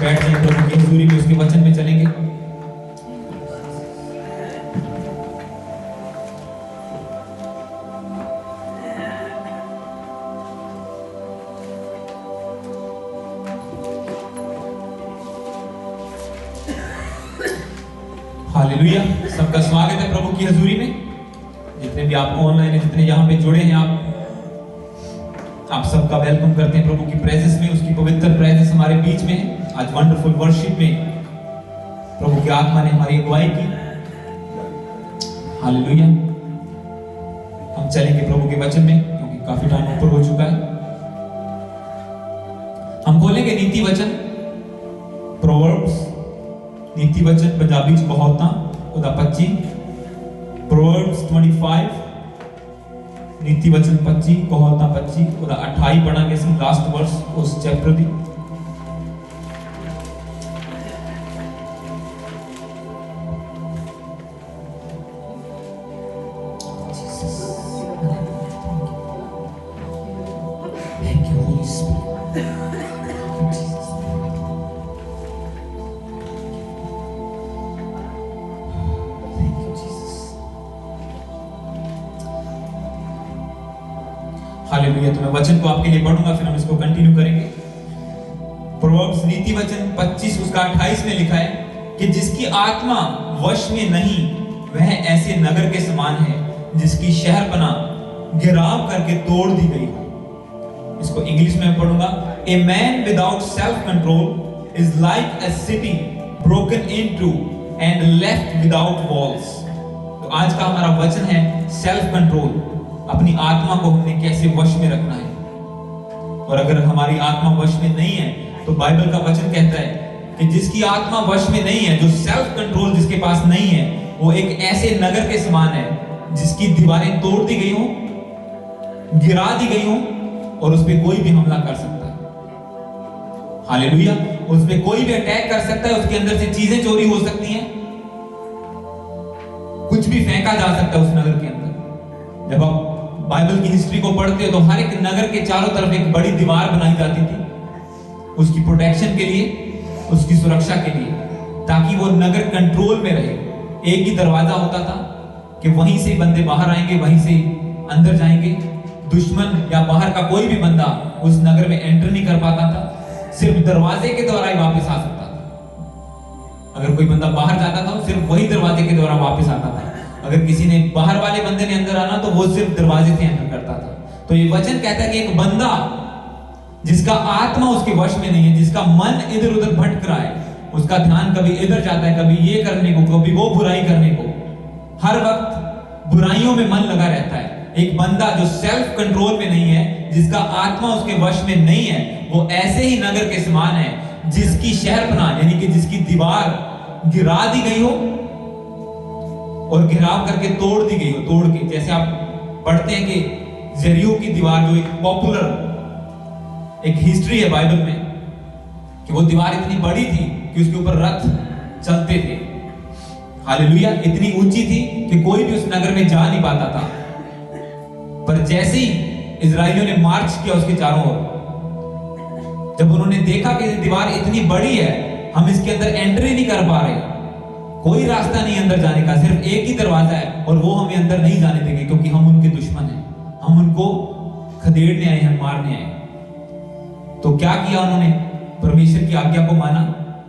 बैठ जाए प्रभु की हजूरी में, उसके वचन में चलेंगे। हालेलुया। सबका स्वागत है प्रभु की हजूरी में। जितने भी आप ऑनलाइन हैं, जितने यहाँ पे जुड़े हैं, आप सबका वेलकम करते हैं प्रभु की प्रेजेंस में। उसकी पवित्र प्रेजेंस हमारे बीच में है। आज वंडरफुल वर्शिप में प्रभु की आत्मा ने हमारी अगुवाई की। हालेलुया। हम चलेंगे प्रभु के वचन में, क्योंकि काफी टाइम ऊपर हो चुका है। हम खोलेंगे नीति वचन, प्रोवर्ब्स। नीति वचन पंजाबी च कहावतां ਉਹਦਾ 25, प्रोवर्ब्स 25, नीति वचन 25, कहावतां 25, ਉਹਦਾ 28 पढ़ांगे सी लास्ट वर्स उस chapter the. Thank you Holi spirit. Hallelujah. तो मैं वचन को आपके लिए पढ़ूंगा, फिर हम इसको कंटिन्यू करेंगे। प्रोवर्ब्स नीति वचन 25 उसका 28 में लिखा है कि जिसकी आत्मा वश में नहीं, वह ऐसे नगर के समान है जिसकी शहरपना गिराव करके तोड़ दी गई हो। इसको इंग्लिश में पढ़ूंगा। A man without self control is like a city broken into and left without walls. तो आज का हमारा वचन है सेल्फ कंट्रोल। अपनी आत्मा को हमने कैसे वश में रखना है। और अगर हमारी आत्मा वश में नहीं है, तो बाइबल का वचन कहता है कि जिसकी आत्मा वश में नहीं है, जो सेल्फ कंट्रोल जिसके पास नहीं है, वो एक ऐसे नगर के समान है जिसकी दीवारें तोड़ दी गई हो, गिरा दी गई हो, और उस पर कोई भी हमला कर सकता है। हालेलुया। उस पर कोई भी अटैक कर सकता है। उसके अंदर से चीजें चोरी हो सकती हैं, कुछ भी फेंका जा सकता है उस नगर के अंदर। जब आप बाइबल की हिस्ट्री को पढ़ते हो तो हर एक नगर के चारों तरफ एक बड़ी दीवार बनाई जाती थी, उसकी प्रोटेक्शन के लिए, उसकी सुरक्षा के लिए, ताकि वो नगर कंट्रोल में रहे। एक ही दरवाजा होता था कि वहीं से बंदे बाहर आएंगे, वहीं से अंदर जाएंगे। दुश्मन या बाहर का कोई भी बंदा उस नगर में एंटर नहीं कर पाता था, सिर्फ दरवाजे के द्वारा ही वापस आ सकता था। अगर कोई बंदा बाहर जाता था, सिर्फ वही दरवाजे के द्वारा वापस आता था। अगर किसी ने बाहर वाले बंदे ने अंदर आना, तो वो सिर्फ दरवाजे से एंटर करता था। तो ये वचन कहता है कि एक बंदा जिसका आत्मा उसके वश में नहीं है, जिसका मन इधर उधर भटक रहा है, उसका ध्यान कभी इधर जाता है, कभी ये करने को, कभी वो बुराई करने को, हर वक्त बुराइयों में मन लगा रहता है। एक बंदा जो सेल्फ कंट्रोल में नहीं है, जिसका आत्मा उसके वश में नहीं है, वो ऐसे ही नगर के समान है जिसकी शहरपना यानी कि जिसकी दीवार गिरा दी गई हो और घिराव करके तोड़ दी गई हो। तोड़ के, जैसे आप पढ़ते हैं कि जेरियो की दीवार, जो एक पॉपुलर एक हिस्ट्री है बाइबल में, कि वो दीवार इतनी बड़ी थी कि उसके ऊपर रथ चलते थे। हालेलुया। इतनी ऊंची थी कि कोई भी उस नगर में जा नहीं पाता था। पर जैसे ही इजराइलियों ने मार्च किया उसके चारों ओर, जब उन्होंने देखा कि दीवार इतनी बड़ी है, हम इसके अंदर एंट्री नहीं कर पा रहे, कोई रास्ता नहीं अंदर जाने का, सिर्फ एक ही दरवाजा है, और वो हमें अंदर नहीं जाने देंगे क्योंकि हम उनके दुश्मन हैं, हम उनको खदेड़ने आए हैं, मारने आए। तो क्या किया उन्होंने? परमेश्वर की आज्ञा को माना,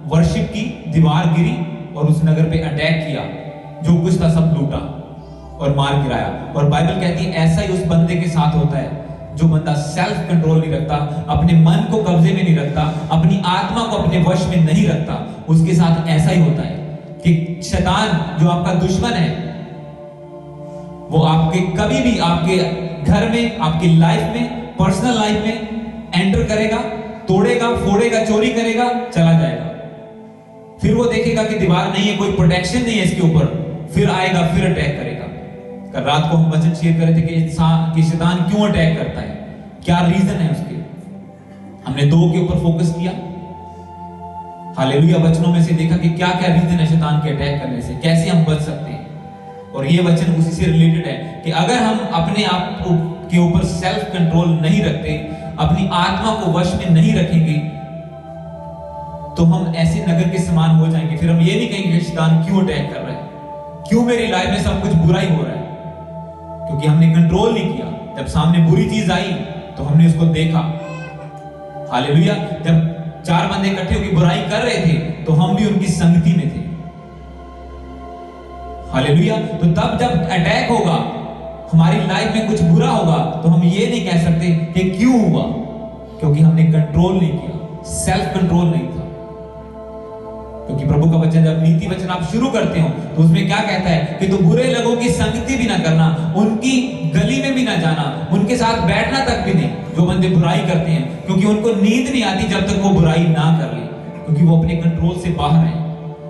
वर्शिप की, दीवार गिरी और उस नगर पे अटैक किया, जो कुछ था सब लूटा और मार गिराया। और बाइबल कहती है ऐसा ही उस बंदे के साथ होता है जो बंदा सेल्फ कंट्रोल नहीं रखता, अपने मन को कब्जे में नहीं रखता, अपनी आत्मा को अपने वश में नहीं रखता। उसके साथ ऐसा ही होता है कि शैतान जो आपका दुश्मन है, वो आपके कभी भी आपके घर में, आपकी लाइफ में, पर्सनल लाइफ में एंटर करेगा, तोड़ेगा, फोड़ेगा, चोरी करेगा, चला जाएगा। फिर वो देखेगा कि दीवार नहीं है, कोई प्रोटेक्शन नहीं है इसके ऊपर, फिर आएगा, फिर अटैक करेगा। कल रात को हम वचन शेयर कर रहे थे कि इंसान की शैतान क्यों अटैक करता है, क्या रीजन है उसके। हमने दो के ऊपर फोकस किया। हालेलुया। वचनों में से देखा कि क्या क्या रीजन है शैतान के अटैक करने से, कैसे हम बच सकते हैं। और ये वचन उसी से रिलेटेड है कि अगर हम अपने आप के ऊपर सेल्फ कंट्रोल नहीं रखते, अपनी आत्मा को वश में नहीं रखेंगे, तो हम ऐसे नगर के समान हो जाएंगे। फिर हम ये नहीं कहेंगे कि शैतान क्यों अटैक कर रहा है, क्यों मेरी लाइफ में सब कुछ बुरा ही हो रहा है, क्योंकि हमने कंट्रोल नहीं किया। जब सामने बुरी चीज आई तो हमने उसको देखा। हालेलुया। जब 4 बंदे इकट्ठे होकर बुराई कर रहे थे तो हम भी उनकी संगति में थे। हालेलुया। तो तब जब अटैक होगा, हमारी लाइफ में कुछ बुरा होगा, तो हम ये नहीं कह सकते कि क्यों हुआ, क्योंकि हमने कंट्रोल नहीं किया, सेल्फ कंट्रोल नहीं था। क्योंकि प्रभु का वचन, जब नीति वचन आप शुरू करते हो तो उसमें क्या कहता है कि तो बुरे लोगों की संगति भी ना करना, उनकी गली में भी ना जाना, उनके साथ बैठना तक भी नहीं, जो बंदे बुराई करते हैं, क्योंकि उनको नींद नहीं आती जब तक वो बुराई ना कर ले, क्योंकि वो अपने कंट्रोल से बाहर है।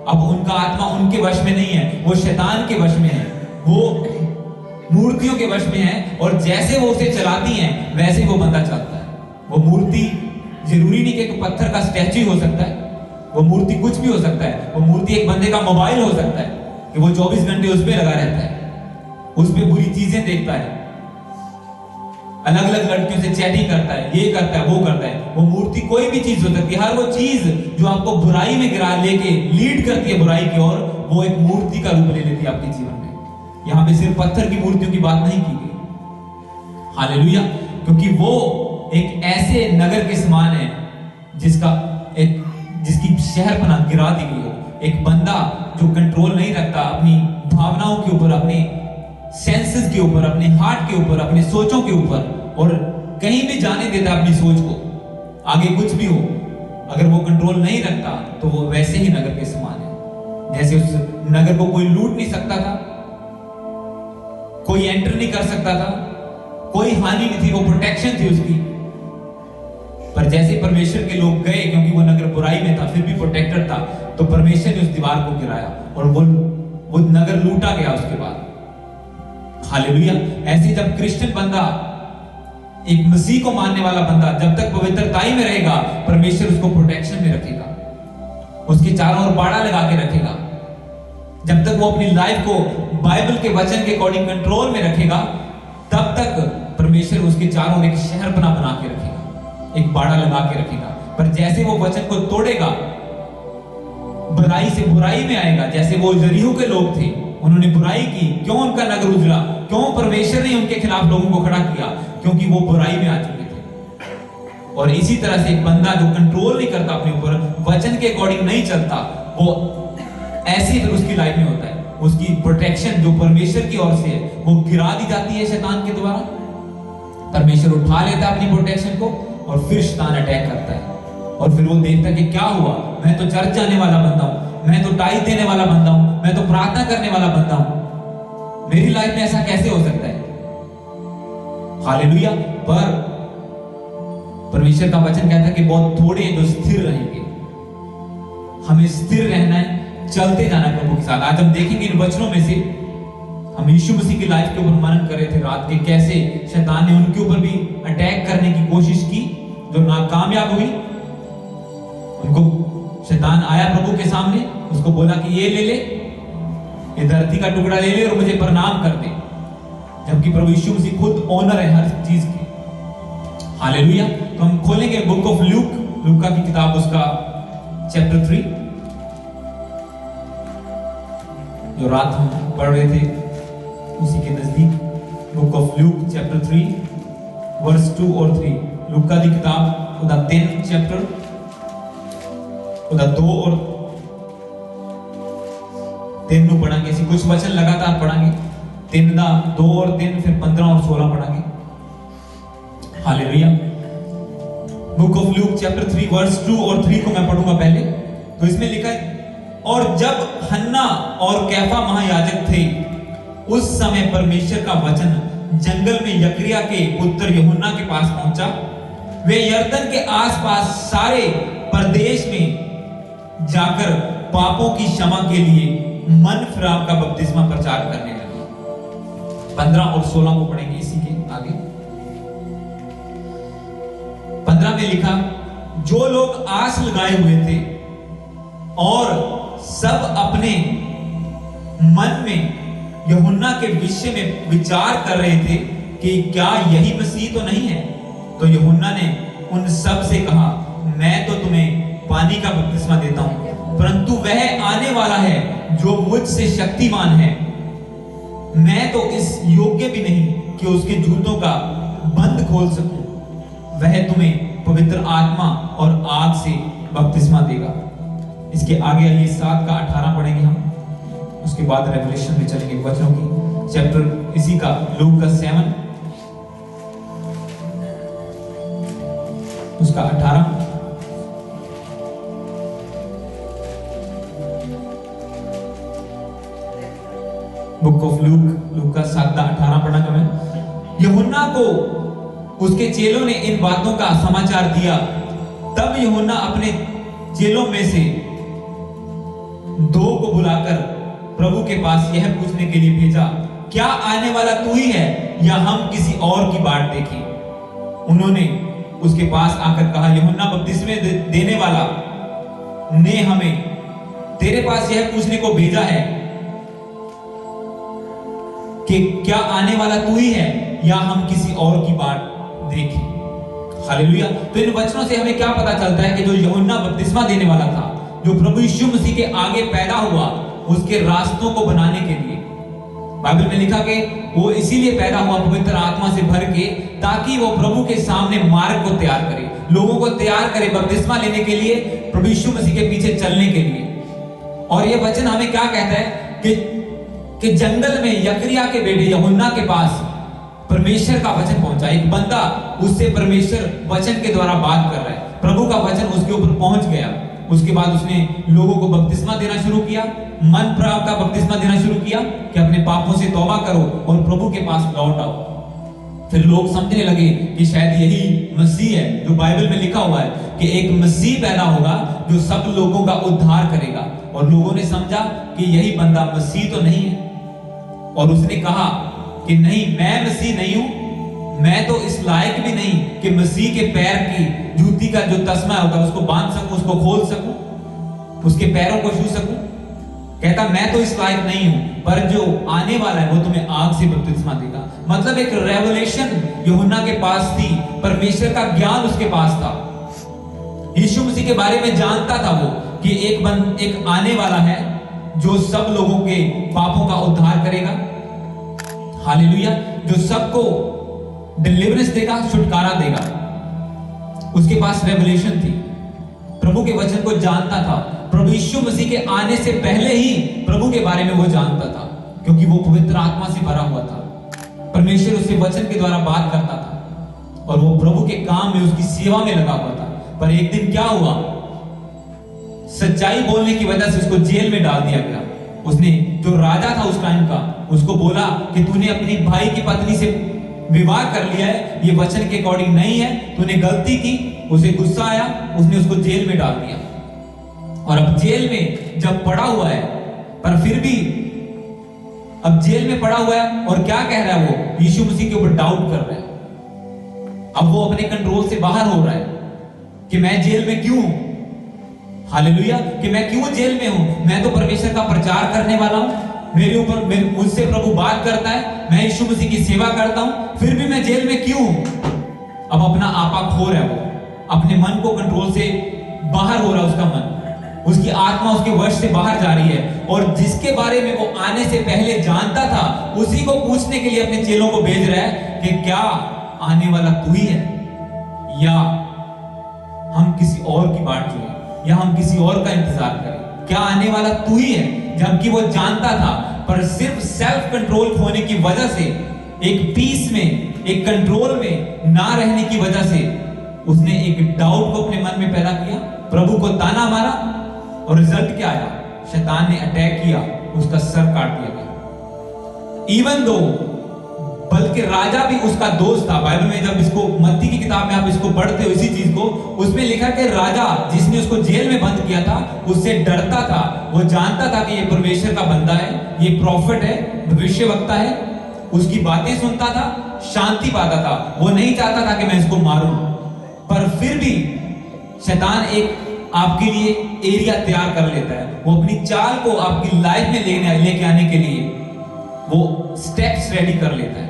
अब उनका आत्मा उनके वश में नहीं है, वो शैतान के वश में है, वो मूर्तियों के वश में है, और जैसे वो उसे चलाती हैं वैसे वो बंदा चलता है। वो मूर्ति जरूरी नहीं कि एक पत्थर का स्टैच्यू हो सकता है, वो मूर्ति कुछ भी हो सकता है। वो मूर्ति एक बंदे का मोबाइल हो सकता है कि वो 24 घंटे उस पर लगा रहता है, उस पर बुरी चीजें देखता है, अलग अलग लड़कियों से चैटिंग करता है, ये करता है, वो करता है। वो मूर्ति कोई भी चीज हो सकती है। हर वो चीज जो आपको बुराई में गिरा लेके लीड करती है बुराई की ओर, वो एक मूर्ति का रूप ले लेती है आपके जीवन में। यहाँ पे सिर्फ पत्थर की मूर्तियों की बात नहीं की गई। हालेलुया। क्योंकि वो एक ऐसे नगर के समान है जिसकी शहरपना गिरा दी गई हो। एक बंदा जो कंट्रोल नहीं रखता अपनी भावनाओं के ऊपर, अपने सेंसेस के ऊपर, अपने हार्ट के ऊपर, अपने सोचों के ऊपर, और कहीं भी जाने देता अपनी सोच को, आगे कुछ भी हो, अगर वो कंट्रोल नहीं रखता तो वो वैसे ही नगर के समान है। जैसे उस नगर को कोई लूट नहीं सकता था, कोई एंटर नहीं कर सकता था, कोई हानि नहीं थी, वो प्रोटेक्शन थी उसकी। पर जैसे परमेश्वर के लोग गए, क्योंकि वो नगर बुराई में था फिर भी प्रोटेक्टेड था, तो परमेश्वर ने उस दीवार को गिराया और वो नगर लूटा गया उसके बाद। हालेलुया। ऐसे जब क्रिश्चियन बंदा, एक मसीह को मानने वाला बंदा, जब तक पवित्रताई में रहेगा, परमेश्वर उसको प्रोटेक्शन में रखेगा, उसके चारों ओर बाड़ा लगा के रखेगा। जब तक वो अपनी लाइफ को बाइबल के वचन के अकॉर्डिंग कंट्रोल में रखेगा, तब तक परमेश्वर उसके चारों ओर एक शहरपना बना के रखेगा, एक बाड़ा लगा के रखेगा। पर जैसे वो वचन को तोड़ेगा, बुराई से बुराई में आएगा, जैसे वो यरीहो के लोग थे, उन्होंने बुराई की, क्यों उनका नगर उजड़ा, क्यों परमेश्वर ने उनके खिलाफ लोगों को खड़ा किया, क्योंकि वो बुराई में आ चुके थे। और इसी तरह से एक बंदा जो कंट्रोल नहीं करता अपने ऊपर, वचन के अकॉर्डिंग नहीं चलता, वो ऐसे फिर उसकी लाइफ में होता है, उसकी प्रोटेक्शन जो परमेश्वर की ओर से है वो गिरा दी जाती है शैतान के द्वारा। परमेश्वर उठा लेता है अपनी प्रोटेक्शन को, और फिर शैतान अटैक करता है। और फिर वो देखता है कि क्या हुआ, मैं तो चर्च जाने वाला बंदा हूं, मैं तो टाइट देने वाला बंदा हूं, मैं तो प्रार्थना करने वाला बंदा हूं, मेरी लाइफ में ऐसा कैसे हो सकता है। हालेलुया। पर परमेश्वर का वचन कहता है कि बहुत थोड़े हैं जो स्थिर रहेंगे। हमें स्थिर रहना है, चलते जाना है प्रभु के साथ। आज हम देखेंगे इन वचनों में से, हम यीशु मसीह की लाइफ के ऊपर मनन कर रहे थे रात के, कैसे शैतान ने उनके ऊपर भी अटैक करने की कोशिश की, जो नाकामयाब हुई। उनको शैतान आया प्रभु के सामने, उसको बोला कि ये ले ले, ये धरती का टुकड़ा ले ले और मुझे प्रणाम कर दे, जबकि प्रभु यीशु मसीह खुद ओनर है हर चीज की। हालेलुया। तो हम खोलेंगे बुक ऑफ लूका की किताब, उसका चैप्टर 3, जो रात हम पढ़ रहे थे उसी के नजदीक। Book of Luke chapter 3 verse 2 और 3। लूका की किताब ਉਹਦਾ 3 चैप्टर, ਉਹਦਾ 2 और 3 ਨੂੰ पढ़ांगे। ਅਸੀਂ कुछ वचन लगातार पढ़ांगे, 3 ਦਾ 2 और 3, फिर 15 और 16 पढ़ांगे। Hallelujah. Book of Luke chapter 3 verse 2 और 3 को मैं पढ़ूंगा पहले। तो इसमें लिखा है, और जब हन्ना और कैफा महायाजक थे, उस समय परमेश्वर का वचन जंगल में यकरिया के पुत्र यूहन्ना के पास पहुंचा। वे यरदन के आसपास सारे प्रदेश में जाकर पापों की क्षमा के लिए मन फिराव का बपतिस्मा प्रचार करने लगे। 15 और 16 को पढ़ेंगे इसी के आगे। 15 में लिखा, जो लोग आस लगाए हुए थे और सब अपने मन में यूहन्ना के विषय में विचार कर रहे थे कि क्या यही मसीह तो नहीं है, तो यूहन्ना ने उन सब से कहा, मैं तो तुम्हें पानी का बपतिस्मा देता हूं, परंतु वह आने वाला है जो मुझसे शक्तिमान है, मैं तो इस योग्य भी नहीं कि उसके जूतों का बंद खोल सकूं। वह तुम्हें पवित्र आत्मा और आग से बपतिस्मा देगा। इसके आगे आइए 7 का 18 पढ़ेंगे हम, उसके बाद रेवलेशन में चलेंगे वचनों की चैप्टर, इसी का लूक का 7 उसका 18। बुक ऑफ लूक का 7 का 18 पढ़ा मैं। यूहन्ना को उसके चेलों ने इन बातों का समाचार दिया। तब यूहन्ना अपने चेलों में से 2 को बुलाकर प्रभु के पास यह पूछने के लिए भेजा, क्या आने वाला तू ही है या हम किसी और की बाट देखें? उन्होंने उसके पास आकर कहा, यूहन्ना बपतिस्मा देने वाला ने हमें तेरे पास यह पूछने को भेजा है कि क्या आने वाला तू ही है या हम किसी और की बाट देखें। हालेलुया। तो इन वचनों से हमें क्या पता चलता है कि जो यूहन्ना बपतिस्मा देने वाला था, जो प्रभु यीशु मसीह के आगे पैदा हुआ उसके रास्तों को बनाने के लिए, बाइबल में लिखा कि वो इसीलिए पैदा हुआ पवित्र आत्मा से भर के, ताकि वो प्रभु के सामने मार्ग को तैयार करे, लोगों को तैयार करे बपतिस्मा लेने के लिए, प्रभु यीशु मसीह के पीछे चलने के लिए। और ये वचन हमें क्या कहता है कि जंगल में यकरिया के बेटे यूहन्ना के पास परमेश्वर का वचन पहुंचा। एक बंदा उससे परमेश्वर वचन के द्वारा बात कर रहा है, प्रभु का वचन उसके ऊपर पहुंच गया। उसके बाद उसने लोगों को बपतिस्मा देना शुरू किया, मन प्राव का बपतिस्मा देना शुरू किया कि अपने पापों से तौबा करो और प्रभु के पास लौट आओ। फिर लोग समझने लगे कि शायद यही मसीह है जो बाइबल में लिखा हुआ है कि एक मसीह पैदा होगा जो सब लोगों का उद्धार करेगा। और लोगों ने समझा कि यही बंदा मसीह तो नहीं है, और उसने कहा कि नहीं, मैं मसीह नहीं हूं, मैं तो इस लायक भी नहीं कि मसीह के पैर की जूती का जो तस्मा होता है उसको बांध सकूं, उसको खोल सकूं, उसके पैरों को छू सकूं। कहता मैं तो इस लायक नहीं हूं, पर जो आने वाला है वो तुम्हें आग से बपतिस्मा देगा। मतलब एक रेवलेशन यूहन्ना के पास थी, परमेश्वर का ज्ञान उसके पास था, यीशु मसीह के बारे में जानता था वो कि एक आने वाला है जो सब लोगों के पापों का उद्धार करेगा। हालेलुया। जो सबको डिलीवरेंस देगा, छुटकारा देगा। उसके पास रेवलेशन थी, प्रभु के वचन को जानता था। प्रभु यीशु मसीह के आने से पहले ही प्रभु के बारे में वो जानता था, क्योंकि वो पवित्र आत्मा से भरा हुआ था। परमेश्वर उससे वचन के द्वारा बात करता था और वो प्रभु के काम में, उसकी सेवा में लगा हुआ था। पर एक दिन क्या हुआ, सच्चाई बोलने की वजह से उसको जेल में डाल दिया गया। उसने, जो राजा था उस टाइम का, उसको बोला कि तूने अपनी भाई की पत्नी से विवाह कर लिया है, ये वचन के अकॉर्डिंग नहीं है, तूने गलती की। उसे गुस्सा आया, उसने उसको जेल में डाल दिया। और अब जेल में जब पड़ा हुआ है, पर फिर भी अब जेल में पड़ा हुआ है और क्या कह रहा है, वो यीशु मसीह के ऊपर डाउट कर रहा है। अब वो अपने कंट्रोल से बाहर हो रहा है कि मैं जेल में क्यों हूं। हालेलुया। कि मैं क्यों जेल में हूं, मैं तो परमेश्वर का प्रचार करने वाला हूं, मेरे ऊपर मुझसे प्रभु बात करता है, मैं यीशु मसीह की सेवा करता हूं, फिर भी मैं जेल में क्यों हूं। अब अपना आपा खो रहा है, वो अपने मन को कंट्रोल से बाहर हो रहा है, उसका मन, उसकी आत्मा उसके वश से बाहर जा रही है। और जिसके बारे में वो आने से पहले जानता था, उसी को पूछने के लिए अपने चेलों को भेज रहा है कि क्या आने वाला तू ही है या हम किसी और की बाट जोएं, या हम किसी और का इंतजार करें। क्या आने वाला तू ही है, जबकि वो जानता था, पर सिर्फ सेल्फ कंट्रोल खोने की वजह से, एक पीस में, एक कंट्रोल में ना रहने की वजह से, उसने एक डाउट को अपने मन में पैदा किया, प्रभु को ताना मारा, और रिजल्ट क्या आया, शैतान ने अटैक किया, उसका सर काट दिया गया। इवन दो, बल्कि राजा भी उसका दोस्त था। बाइबल में जब इसको, मत्ती की किताब में आप इसको पढ़ते हो इसी चीज को, उसमें लिखा कि राजा जिसने उसको जेल में बंद किया था, उससे डरता था। वो जानता था कि ये परमेश्वर का बंदा है, ये प्रॉफिट है, भविष्यवक्ता है, उसकी बातें सुनता था, शांति पाता था। वो नहीं चाहता था कि मैं इसको मारूं, पर फिर भी शैतान एक आपके लिए एरिया तैयार कर लेता है। वो अपनी चाल को आपकी लाइफ में लेके आने के लिए वो स्टेप्स रेडी कर लेता है।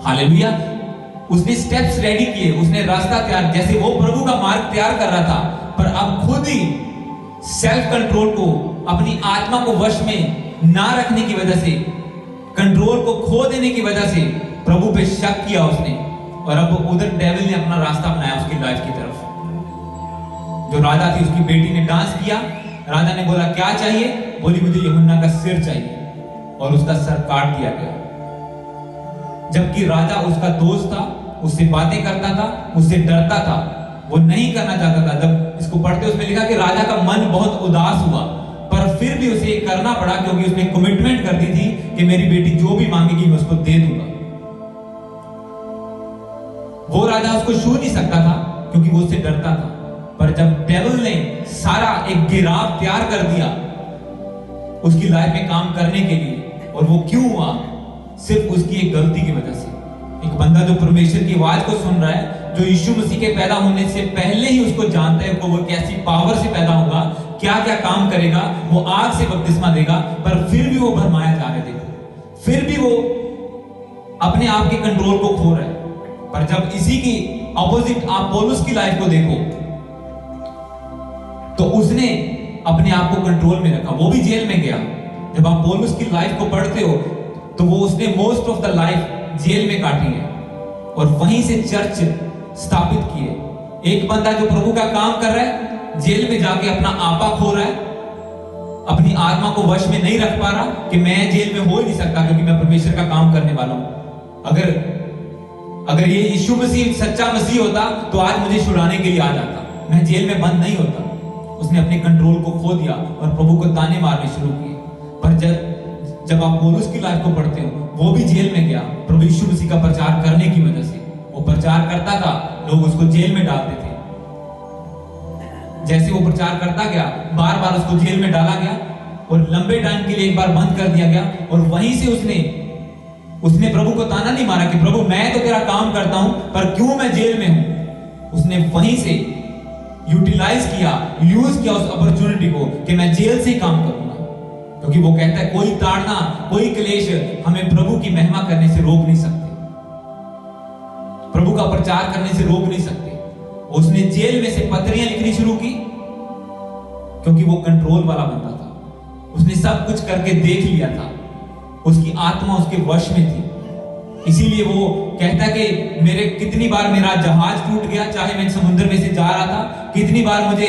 हालेलुया। उसने स्टेप्स रेडी किए, उसने रास्ता तैयार, जैसे वो प्रभु का मार्ग तैयार कर रहा था, पर अब खुद ही सेल्फ कंट्रोल को, अपनी आत्मा को वश में ना रखने की वजह से, कंट्रोल को खो देने की वजह से प्रभु पे शक किया उसने, और अब उधर डेविल ने अपना रास्ता बनाया उसकी लाइफ की तरफ। जो राजा थी, उसकी बेटी ने डांस किया, राजा ने बोला क्या चाहिए, बोली मुझे यूहन्ना का सिर चाहिए, और उसका सर काट दिया गया। जबकि राजा उसका दोस्त था, उससे बातें करता था, उससे डरता था, वो नहीं करना चाहता था। जब इसको पढ़ते उसमें लिखा कि राजा का मन बहुत उदास हुआ, पर फिर भी उसे करना पड़ा, क्योंकि उसने कमिटमेंट कर दी थी कि मेरी बेटी जो भी मांगेगी मैं उसको दे दूंगा। वो राजा उसको छू नहीं सकता था क्योंकि वो उससे डरता था। पर जब डेविल ने सारा एक गिराव तैयार कर दिया उसकी लाइफ में काम करने के लिए, और वो क्यों हुआ, सिर्फ उसकी एक गलती की वजह से। एक बंदा जो परमेश्वर की आवाज को सुन रहा है, जो यीशु मसीह के पैदा होने से पहले ही उसको जानता है कि वो कैसी पावर से पैदा होगा, क्या क्या काम करेगा, वो आग से बपतिस्मा देगा, पर फिर भी वो भरमाया जा रहा है। देखो, फिर भी वो अपने आप के कंट्रोल को खो रहा है। पर जब इसी की अपोजिट आप पौलुस की लाइफ को देखो, तो उसने अपने आप को कंट्रोल में रखा, वो भी जेल में गया। जब आप पौलुस की लाइफ को पढ़ते हो तो वो उसने most of the life jail में काटी है, और वहीं से चर्च स्थापित किए। एक बंदा जो प्रभु का काम कर रहा है, जेल में जाके अपना आपा खो रहा है, अपनी आत्मा को वश में नहीं रख पा रहा कि मैं जेल में हो ही नहीं सकता क्योंकि मैं परमेश्वर का काम करने वाला हूं। अगर ये यीशु मसीह सच्चा मसीह होता तो आज मुझे छुड़ाने के लिए आ जाता, मैं जेल में बंद नहीं होता। उसने अपने कंट्रोल को खो दिया और प्रभु को ताने मारने शुरू किए। पर जब आप पौलुस की लाइफ को पढ़ते हो, वो भी जेल में गया प्रभु यीशु मसीह का प्रचार करने की वजह से। वो प्रचार करता था, लोग उसको जेल में डालते थे। जैसे वो प्रचार करता गया, बार बार उसको जेल में डाला गया, और लंबे टाइम के लिए एक बार बंद कर दिया गया। और वहीं से उसने प्रभु को ताना नहीं मारा कि प्रभु मैं तो तेरा काम करता हूं, पर क्यों मैं जेल में हूं। उसने वहीं से यूटिलाइज किया, यूज किया उस अपॉर्चुनिटी को कि मैं जेल से ही काम करूंगा, क्योंकि वो कहता है कोई ताड़ना, कोई क्लेश हमें प्रभु की महिमा करने से रोक नहीं सकते, प्रभु का प्रचार करने से रोक नहीं सकते। उसने जेल में से पत्रियां लिखनी शुरू की क्योंकि वो कंट्रोल वाला बंदा था। उसने सब कुछ करके देख लिया था, उसकी आत्मा उसके वश में थी। इसीलिए वो कहता कि कितनी बार मेरा जहाज टूट गया, चाहे मैं समुद्र में से जा रहा था, कितनी बार मुझे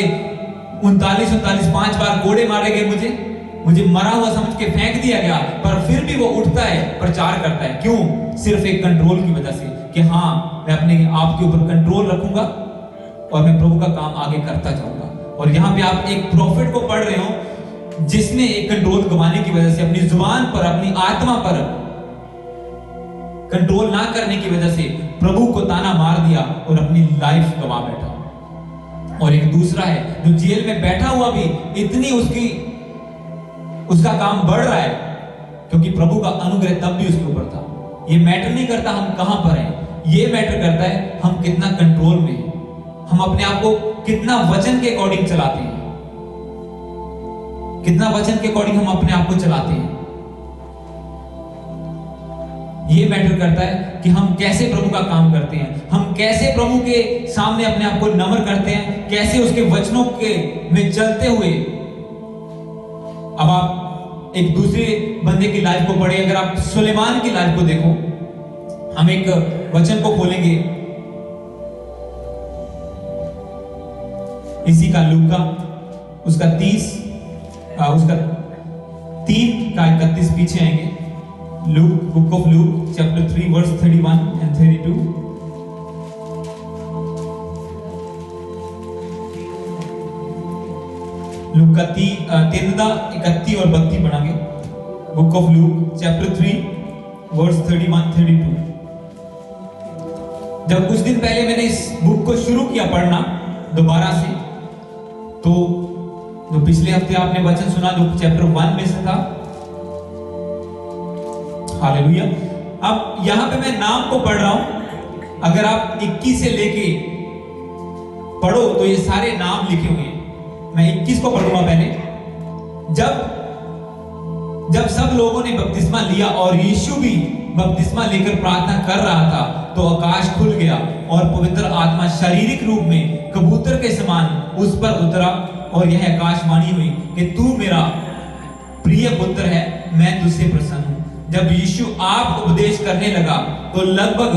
5 बार कोड़े मारे गए, मुझे मरा हुआ समझ के फेंक दिया गया, पर फिर भी वो उठता है, प्रचार करता है। क्यों? सिर्फ एक कंट्रोल की वजह से कि हाँ मैं अपने आप के ऊपर कंट्रोल रखूंगा और मैं प्रभु का काम आगे करता जाऊंगा। और यहाँ पे आप एक प्रॉफिट को पढ़ रहे हो जिसने एक कंट्रोल गंवाने की वजह से, अपनी जुबान पर, अपनी आत्मा पर कंट्रोल ना करने की वजह से प्रभु को ताना मार दिया और अपनी लाइफ गंवा बैठा। और एक दूसरा है जो जेल में बैठा हुआ भी इतनी उसका काम बढ़ रहा है क्योंकि प्रभु का अनुग्रह तब भी उसके ऊपर था। ये मैटर नहीं करता हम कहां पर हैं, ये मैटर करता है हम कितना कंट्रोल में हैं, हम अपने आप को कितना वचन के अकॉर्डिंग चलाते हैं, कितना वचन के अकॉर्डिंग हम अपने आप को चलाते हैं। ये मैटर करता है कि हम कैसे प्रभु का काम करते हैं, हम कैसे प्रभु के सामने अपने आप को नम्र करते हैं, कैसे उसके वचनों के में चलते हुए। अब आप एक दूसरे बंदे की लाइफ को पढ़े, अगर आप सुलेमान की लाइफ को देखो, हम एक वचन को खोलेंगे इसी का लूका उसका 3 का 31 पीछे आएंगे। Luke, book of Luke chapter 3 verse 31 and 32। Luke का 3 31 और 32 पढ़ांगे। Book of Luke chapter 3 verse 31 32। जब कुछ दिन पहले मैंने इस बुक को शुरू किया पढ़ना दोबारा से, तो जो पिछले हफ्ते आपने वचन सुना जो चैप्टर 1 में से था, हालेलुया। अब यहां पे मैं नाम को पढ़ रहा हूं, अगर आप 21 से लेके पढ़ो तो ये सारे नाम लिखे हुए हैं। मैं 21 को पढ़ूंगा पहले। जब सब लोगों ने बपतिस्मा लिया और यीशु भी बपतिस्मा लेकर प्रार्थना कर रहा था, तो आकाश खुल गया और पवित्र आत्मा शारीरिक रूप में कबूतर के समान उस पर उतरा और यह आकाशवाणी हुई कि तू मेरा प्रिय पुत्र है, मैं तुझसे प्रसन्न हूं। जब यीशु आप उपदेश करने लगा तो लगभग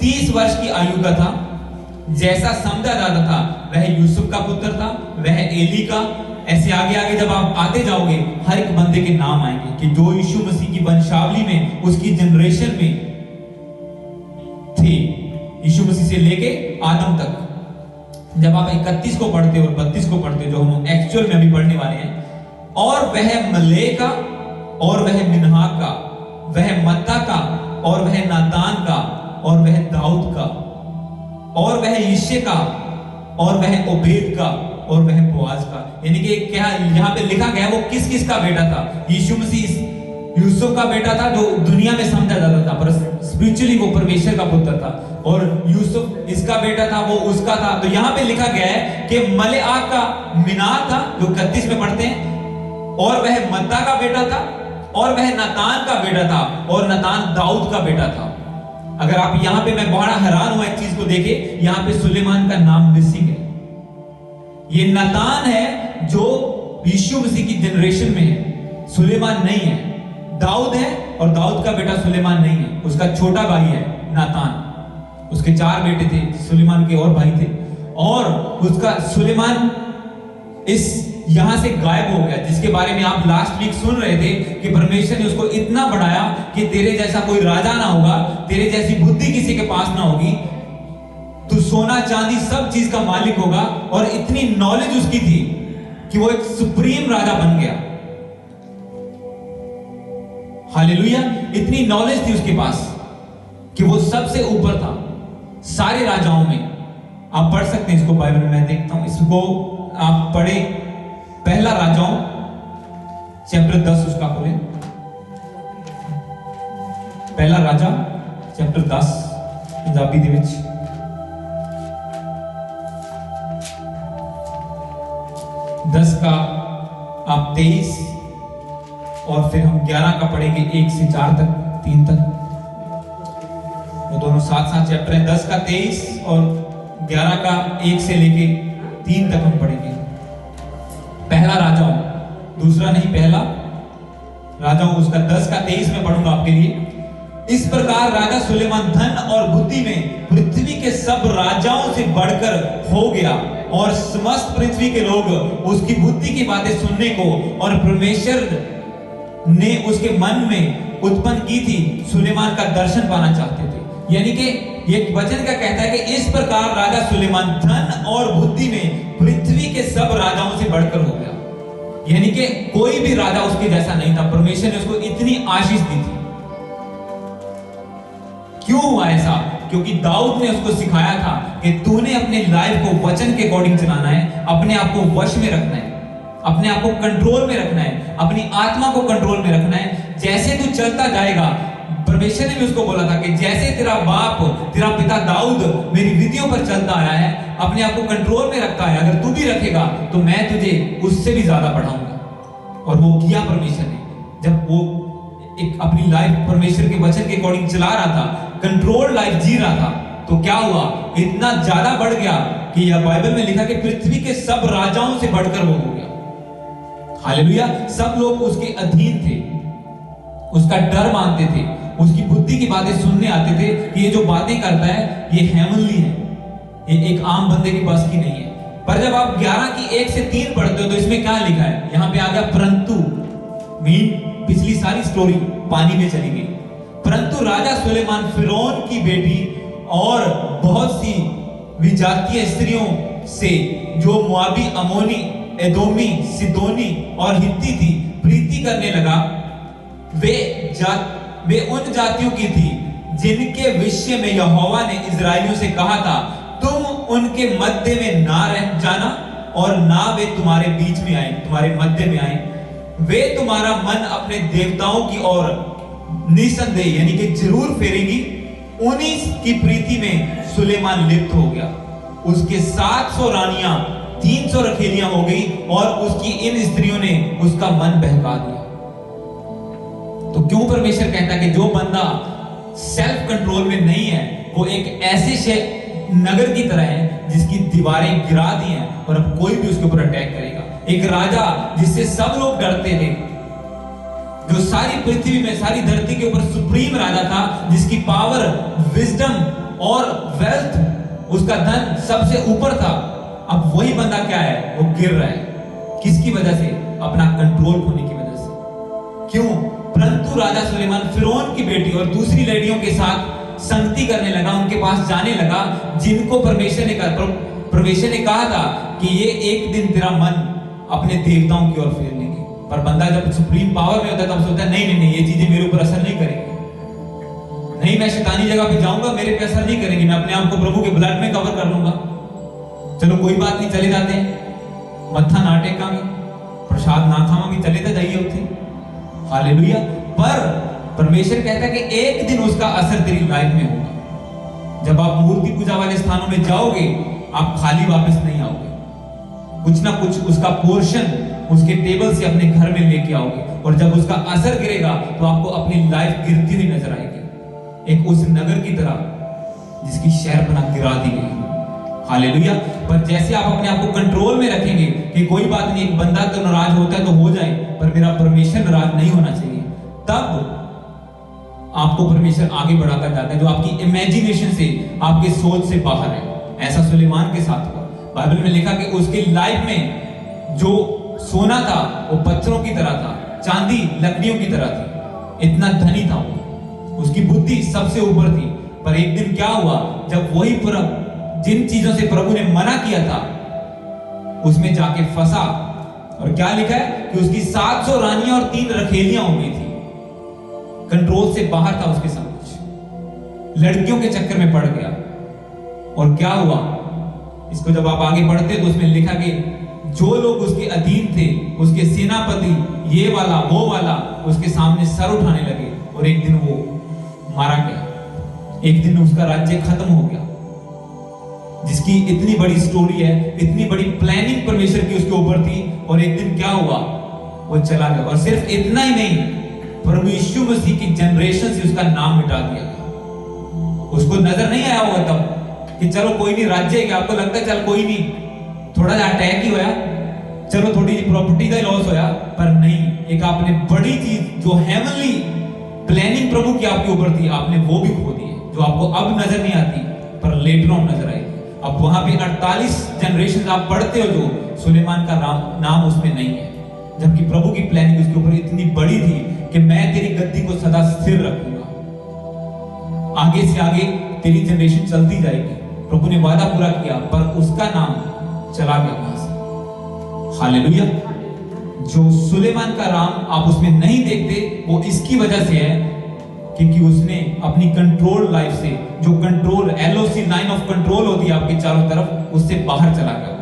30 वर्ष की आयु का था। जैसा समझा जाता था वह यूसुफ का पुत्र था, वह एली का। ऐसे आगे आगे जब आप आते जाओगे हर एक बंदे के नाम आएंगे कि जो यीशु मसीह की वंशावली में, उसकी जनरेशन में थे, यीशु मसीह से लेके आदम तक। जब आप 31 को पढ़ते हो और 32 को पढ़ते हो, जो हम एक्चुअल में अभी पढ़ने वाले हैं, और वह मले का, और वह मिन्हा का, वह मत्ता का, और वह नातान का, और वह दाऊद का, और वह यिशे का, और वह ओबेद का, और वह बोआज का। यानी कि क्या यहाँ पे लिखा गया वो किस किस का बेटा था? यीशु मसीह यूसुफ का बेटा था, जो दुनिया में समझा जाता था, पर स्पिरिचुअली वो परमेश्वर का पुत्र था। और यूसुफ इसका बेटा था, वो उसका था। तो यहाँ पे लिखा गया है कि मलेआ का मिना था, जो 31 में पढ़ते हैं, और वह मत्ता का बेटा था, और वह नातान का बेटा था, और नातान दाऊद का बेटा था। अगर आप यहाँ पे, मैं बड़ा हैरान हुआ एक चीज को देखे, यहाँ पे सुलेमान का नाम मिसिंग है। ये नातान है जो यीशु मसीह की जनरेशन में है, सुलेमान नहीं है। दाऊद है और दाऊद का बेटा सुलेमान नहीं है, उसका छोटा भाई है नातान। उसके 4 बेटे थे, सुलेमान के और भाई थे, और उसका सुलेमान इस यहां से गायब हो गया, जिसके बारे में आप लास्ट वीक सुन रहे थे कि परमेश्वर ने उसको इतना बढ़ाया कि तेरे जैसा कोई राजा ना होगा, तेरे जैसी बुद्धि किसी के पास ना होगी, तू सोना चांदी सब चीज का मालिक होगा। और इतनी नॉलेज उसकी थी कि वो एक सुप्रीम राजा बन गया। हालेलुया! इतनी नॉलेज थी उसके पास कि वो सबसे ऊपर था सारे राजाओं में। आप पढ़ सकते हैं इसको बाइबल में, मैं देखता हूं इसको, आप पढ़े पहला राजाओं चैप्टर 10, उसका खोले। पहला राजा चैप्टर 10 पंजाबी दे विच 10 का आप 23 और फिर हम 11 का पढ़ेंगे 1 से 4 तक, 3 तक। वो दोनों साथ साथ चैप्टर है। 10 का 23 और 11 का 1 से लेके 3 तक हम पढ़ेंगे। पहला राजाओं, दूसरा नहीं, पहला राजाओं, उसका 10 का 23 में पढ़ूंगा आपके लिए। इस प्रकार राजा सुलेमान धन और बुद्धि में पृथ्वी के सब राजाओं से बढ़कर हो गया, और समस्त पृथ्वी के लोग उसकी बुद्धि की बातें सुनने को और परमेश्वर ने उसके मन में उत्पन्न की थी सुलेमान का दर्शन पाना चाहते थे। यानी कि ये वचन क्या कहता है कि इस प्रकार राजा सुलेमान धन और बुद्धि में पृथ्वी के सब राजाओं से बढ़कर हो गया। यानी कि कोई भी राजा उसके जैसा नहीं था। परमेश्वर ने उसको इतनी आशीष दी थी। क्यों हुआ ऐसा? क्योंकि दाऊद ने उसको सिखाया था कि तूने अपने लाइफ को वचन के अकॉर्डिंग चलाना है, अपने आप को वश में रखना है, अपने आप को कंट्रोल में रखना है, अपनी आत्मा को कंट्रोल में रखना है। जैसे तू चलता जाएगा, परमेश्वर ने भी उसको बोला था कि जैसे तेरा बाप, तेरा पिता दाऊद मेरी विधियों पर चलता आया है, अपने आप को कंट्रोल में रखता है, अगर तू भी रखेगा तो मैं तुझे उससे भी ज्यादा बढ़ाऊंगा। और वो किया परमेश्वर ने। जब वो एक अपनी लाइफ परमेश्वर के वचन के अकॉर्डिंग चला रहा था, कंट्रोल लाइफ जी रहा था, तो क्या हुआ? इतना ज्यादा बढ़ गया कि यह बाइबल में लिखा कि पृथ्वी के सब राजाओं से बढ़कर वो हो गया। हालेलुया! सब लोग उसके अधीन थे, उसका डर मानते थे, उसकी बुद्धि की बातें सुनने आते थे कि ये जो बातें करता है ये हेवनली है, ये एक आम बंदे की बस की नहीं है। पर जब आप 11 की 1 से 3 पढ़ते हो तो इसमें क्या लिखा है? यहाँ पे आ गया परंतु। पिछली सारी स्टोरी पानी में चली गई। परंतु राजा सुलेमान फिरौन की बेटी और बहुत सी विजातीय स्त्रियों से, जो मुआबी, अमोनी, एदोमी, सिदोनी और हित्ती थी, प्रीति करने लगा। वे उन जातियों की थी जिनके विषय में यहोवा ने इजराइलियों से कहा था, तुम उनके मध्य में ना रह जाना और ना वे तुम्हारे बीच में आए, तुम्हारे मध्य में आए। वे तुम्हारा मन अपने देवताओं की ओर निसंदेह यानी कि जरूर फेरेगी। उन्हीं की प्रीति में सुलेमान लिप्त हो गया। उसके 700 रानियां, 300 रखेलियां हो गई और उसकी इन स्त्रियों ने उसका मन बहका दिया। तो क्यों परमेश्वर कहता है कि जो बंदा सेल्फ कंट्रोल में नहीं है वो एक ऐसे नगर की तरह है जिसकी दीवारें गिरा दी हैं और अब कोई भी उसके ऊपर अटैक करेगा। एक राजा जिससे सब लोग डरते थे, जो सारी पृथ्वी में, सारी धरती के ऊपर सुप्रीम राजा था, जिसकी पावर, विजडम और वेल्थ, उसका धन सबसे ऊपर था। अब वही बंदा क्या है, वो गिर रहा है। किसकी वजह से? अपना कंट्रोल खोने की वजह से। क्यों? परंतु राजा सुलेमान फिरौन की बेटी और दूसरी लड़कियों के साथ संगति करने लगा, उनके पास जाने लगा, जिनको परमेश्वर ने कहा था कि ये एक दिन तेरा मन अपने देवताओं की ओर फेर लेंगे। पर बंदा जब सुप्रीम पावर में होता है तब सोचता है नहीं नहीं नहीं, ये चीजें मेरे ऊपर असर नहीं करेंगी, नहीं मैं शैतानी जगह पे जाऊंगा, मेरे पे असर नहीं करेंगी, मैं अपने आप को प्रभु के ब्लड में कवर कर लूंगा। चलो कोई बात नहीं, चले जाते हैं, मत्था ना टेकांगे, प्रसाद ना खावांगे, चले तो जाइए उठे, हालेलुया। पर परमेश्वर कहता है कि एक दिन उसका असर तेरी लाइफ में होगा। जब आप मूर्ति पूजा वाले स्थानों में जाओगे, आप खाली वापस नहीं आओगे, कुछ ना कुछ उसका पोर्शन उसके टेबल से अपने घर में लेके आओगे। और जब उसका असर गिरेगा तो आपको अपनी लाइफ गिरती हुई नजर आएगी, एक उस नगर की तरह जिसकी शहरपनाह गिरा दी गई। हालेलुया। पर जैसे आप अपने आप को कंट्रोल में रखेंगे कि कोई बात नहीं, एक बंदा तो नाराज होता है तो हो जाए, पर मेरा परमेश्वर नाराज नहीं होना चाहिए, तब आपको परमेश्वर आगे बढ़ाता जाता है, जो आपकी इमेजिनेशन से, आपके सोच से बाहर है। ऐसा सुलेमान के साथ हुआ। बाइबल में लिखा कि उसकी लाइफ में जो सोना था वो पत्थरों की तरह था, चांदी लकड़ियों की तरह थी, इतना धनी था वो, उसकी बुद्धि सबसे ऊपर थी। पर एक दिन क्या हुआ, जब वही जिन चीजों से प्रभु ने मना किया था उसमें जाके फंसा, और क्या लिखा है कि उसकी 700 रानियां और 3 रखेलियां हो गई थी। कंट्रोल से बाहर था उसके सब कुछ, लड़कियों के चक्कर में पड़ गया। और क्या हुआ, इसको जब आप आगे पढ़ते तो उसमें लिखा कि जो लोग उसके अधीन थे, उसके सेनापति, ये वाला वो वाला, उसके सामने सर उठाने लगे, और एक दिन वो मारा गया। एक दिन उसका राज्य खत्म हो गया, जिसकी इतनी बड़ी स्टोरी है, इतनी बड़ी प्लानिंग परमेश्वर की उसके ऊपर थी, और एक दिन क्या हुआ, वो चला गया। और सिर्फ इतना ही नहीं, प्रभु यीशु मसीह की जनरेशन से उसका नाम मिटा दिया गया। उसको नजर नहीं आया होगा तब कि चलो कोई नहीं, राज्य है, आपको लगता है चल कोई नहीं, थोड़ा सा अटैक ही होया, चलो थोड़ी प्रॉपर्टी का लॉस होया, पर नहीं, एक आपने बड़ी चीज जो हेवनली प्लानिंग प्रभु की आपके ऊपर थी, आपने वो भी खो दी है, जो आपको अब नजर नहीं आती पर लेटर ऑन नजर आएगी। अब वहां पे 48 जनरेशन आप पढ़ते हो, जो सुलेमान का नाम उसमें नहीं है, जबकि प्रभु की प्लानिंग उसके ऊपर इतनी बड़ी थी कि मैं तेरी गद्दी को सदा स्थिर रखूंगा, आगे से आगे तेरी जनरेशन चलती जाएगी। प्रभु ने वादा पूरा किया, पर उसका नाम चला गया वहां से। हालेलुया। जो सुलेमान का नाम आप उसमें नहीं देखते, वो इसकी वजह से है क्योंकि उसने अपनी कंट्रोल लाइफ से, जो control LOC line of control होती है आपके चारों तरफ, उससे बाहर चला गया।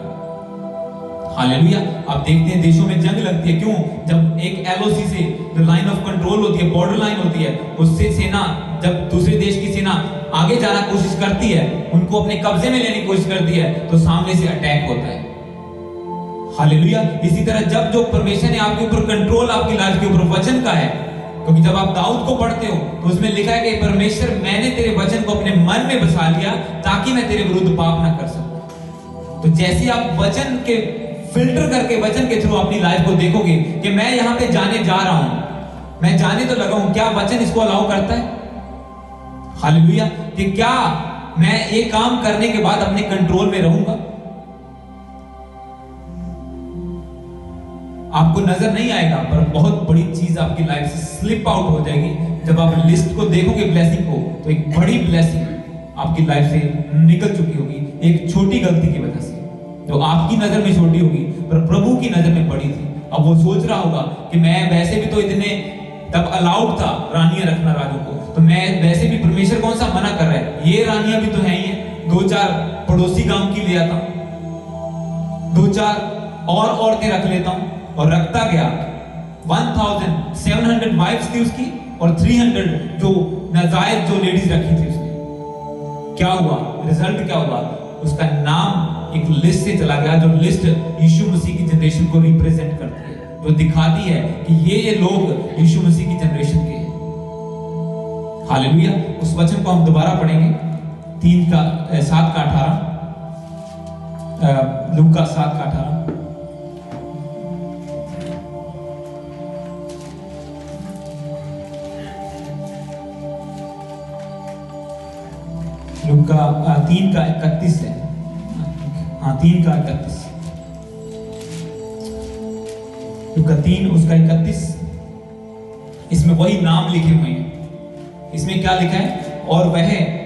हालेलुया। आप देखते हैं देशों में जंग लगती है, क्यों? जब एक एलओसी से जो लाइन ऑफ कंट्रोल होती है, बॉर्डर लाइन होती है, उससे सेना, जब दूसरे देश की सेना आगे जाना कोशिश करती है, उनको अपने कब्जे में लेने की कोशिश करती है, तो सामने से अटैक होता है। हालेलुया। इसी तरह जब जो परमेश्वर ने आपके ऊपर कंट्रोल, आपकी लाइफ के ऊपर वचन का है, क्योंकि जब आप दाऊद को पढ़ते हो तो उसमें लिखा है कि परमेश्वर, मैंने तेरे वचन को अपने मन में बसा लिया ताकि मैं तेरे विरुद्ध पाप ना कर सकूं। तो जैसे आप वचन के फिल्टर करके, वचन के थ्रू अपनी लाइफ को देखोगे कि मैं यहां पे जाने जा रहा हूं, मैं जाने तो लगा हूं, क्या वचन इसको अलाउ करता है? हालेलुया। कि क्या मैं ये काम करने के बाद अपने कंट्रोल में रहूंगा? आपको नजर नहीं आएगा, पर बहुत बड़ी चीज आपकी लाइफ से स्लिप आउट हो जाएगी। जब आप लिस्ट को देखोगे ब्लेसिंग को, तो एक बड़ी ब्लेसिंग आपकी लाइफ से निकल चुकी होगी, एक छोटी गलती की वजह से, जो आपकी नजर में छोटी होगी पर प्रभु की नजर में बड़ी थी। अब वो सोच रहा होगा कि मैं वैसे भी तो इतने, तब अलाउड था रानियां रखना राजों को, तो मैं वैसे भी, परमेश्वर कौन सा मना कर रहा है, ये रानियां भी तो हैं ही हैं, 2-4 पड़ोसी गांव की ले आता हूं, 2-4 और औरतें रख लेता हूं, और रखता गया। 1700 वाइफ्स थी उसकी, और 300 जो नाजायज जो लेडीज रखी थी उसने। क्या हुआ, रिजल्ट क्या हुआ? उसका नाम एक लिस्ट से चला गया, जो लिस्ट यीशु मसीह की जनरेशन को रिप्रेजेंट करती है, जो दिखाती है कि ये लोग यीशु मसीह की जनरेशन के हैं। हालेलुया। उस वचन को हम दोबारा पढ़ेंगे, 7 का 18। लूका 7:18। लूका 3:31 है। हाँ, 3:31। लूका 3 उसका 31। इसमें वही नाम लिखे हुए हैं। इसमें क्या लिखा है? और वह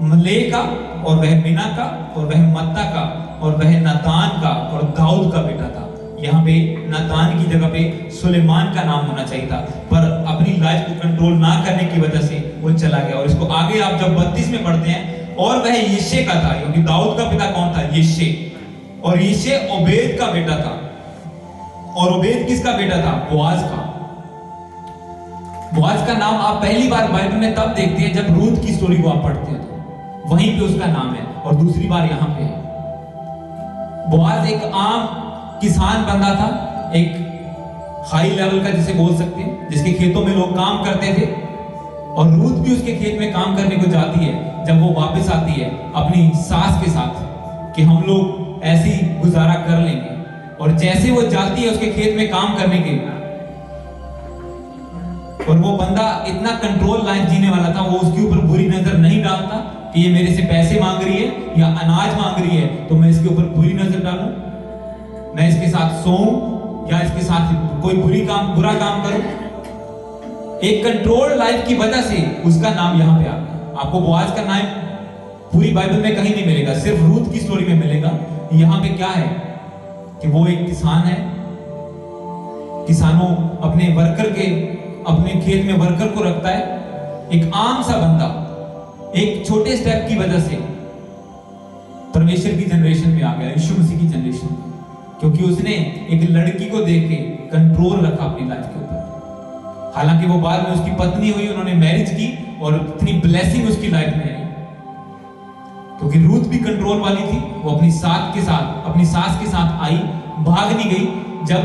मले का, और वह बिना का, और वह मत्ता का, और वह नातान का और दाऊद का बेटा था। यहाँ पे नातान की जगह पे सुलेमान का नाम होना चाहिए था, पर अपनी लाइफ को कंट्रोल ना करने की वजह से वो चला गया। और इसको आगे आप जब 32 में पढ़ते हैं, और वह यिशे का था, क्योंकि दाऊद का पिता कौन था? यिशे। और यिशे ओबेद का बेटा था, और ओबेद किसका बेटा था? बोआज का। बोआज का नाम आप पहली बार बाइबल में तब देखते हैं जब रूथ की स्टोरी को आप पढ़ते हैं, तो वहीं पे उसका नाम है, और दूसरी बार यहां पे है। बोआज एक आम किसान बंदा था, एक हाई लेवल का जिसे बोल सकते हैं, जिसके खेतों में लोग काम करते थे। और रूथ भी उसके खेत में काम करने को जाती है। जब वो वापस आती है अपनी सास के साथ कि हम लोग ऐसे ही गुजारा कर लेंगे, और जैसे वो जाती है उसके खेत में काम करने के, और वो बंदा इतना कंट्रोल लाइफ जीने वाला था, वो उसके ऊपर बुरी नजर नहीं डालता कि ये मेरे से पैसे मांग रही है या अनाज मांग रही है तो मैं इसके ऊपर बुरी नजर डालूं, मैं इसके साथ सोऊं या इसके साथ कोई बुरा काम करूं। एक कंट्रोल लाइफ की वजह से उसका नाम यहां पे आ गया। आपको बोआज का नाम पूरी बाइबल में कहीं नहीं मिलेगा, सिर्फ रूथ की स्टोरी में मिलेगा। यहां पे क्या है कि वो एक किसान है। किसानों अपने खेत में वर्कर को रखता है। एक आम सा बंदा एक छोटे स्टेप की वजह से परमेश्वर की जनरेशन में आ गया, यीशु मसीह की जनरेशन में, क्योंकि उसने एक लड़की को देख के कंट्रोल रखा अपनी लाइफ के ऊपर। हालांकि वो बाद में उसकी पत्नी हुई, उन्होंने मैरिज की, और इतनी ब्लेसिंग उसकी लाइफ में आई, क्योंकि रूथ भी कंट्रोल वाली थी। वो अपनी सास के साथ आई, भाग नहीं गई। जब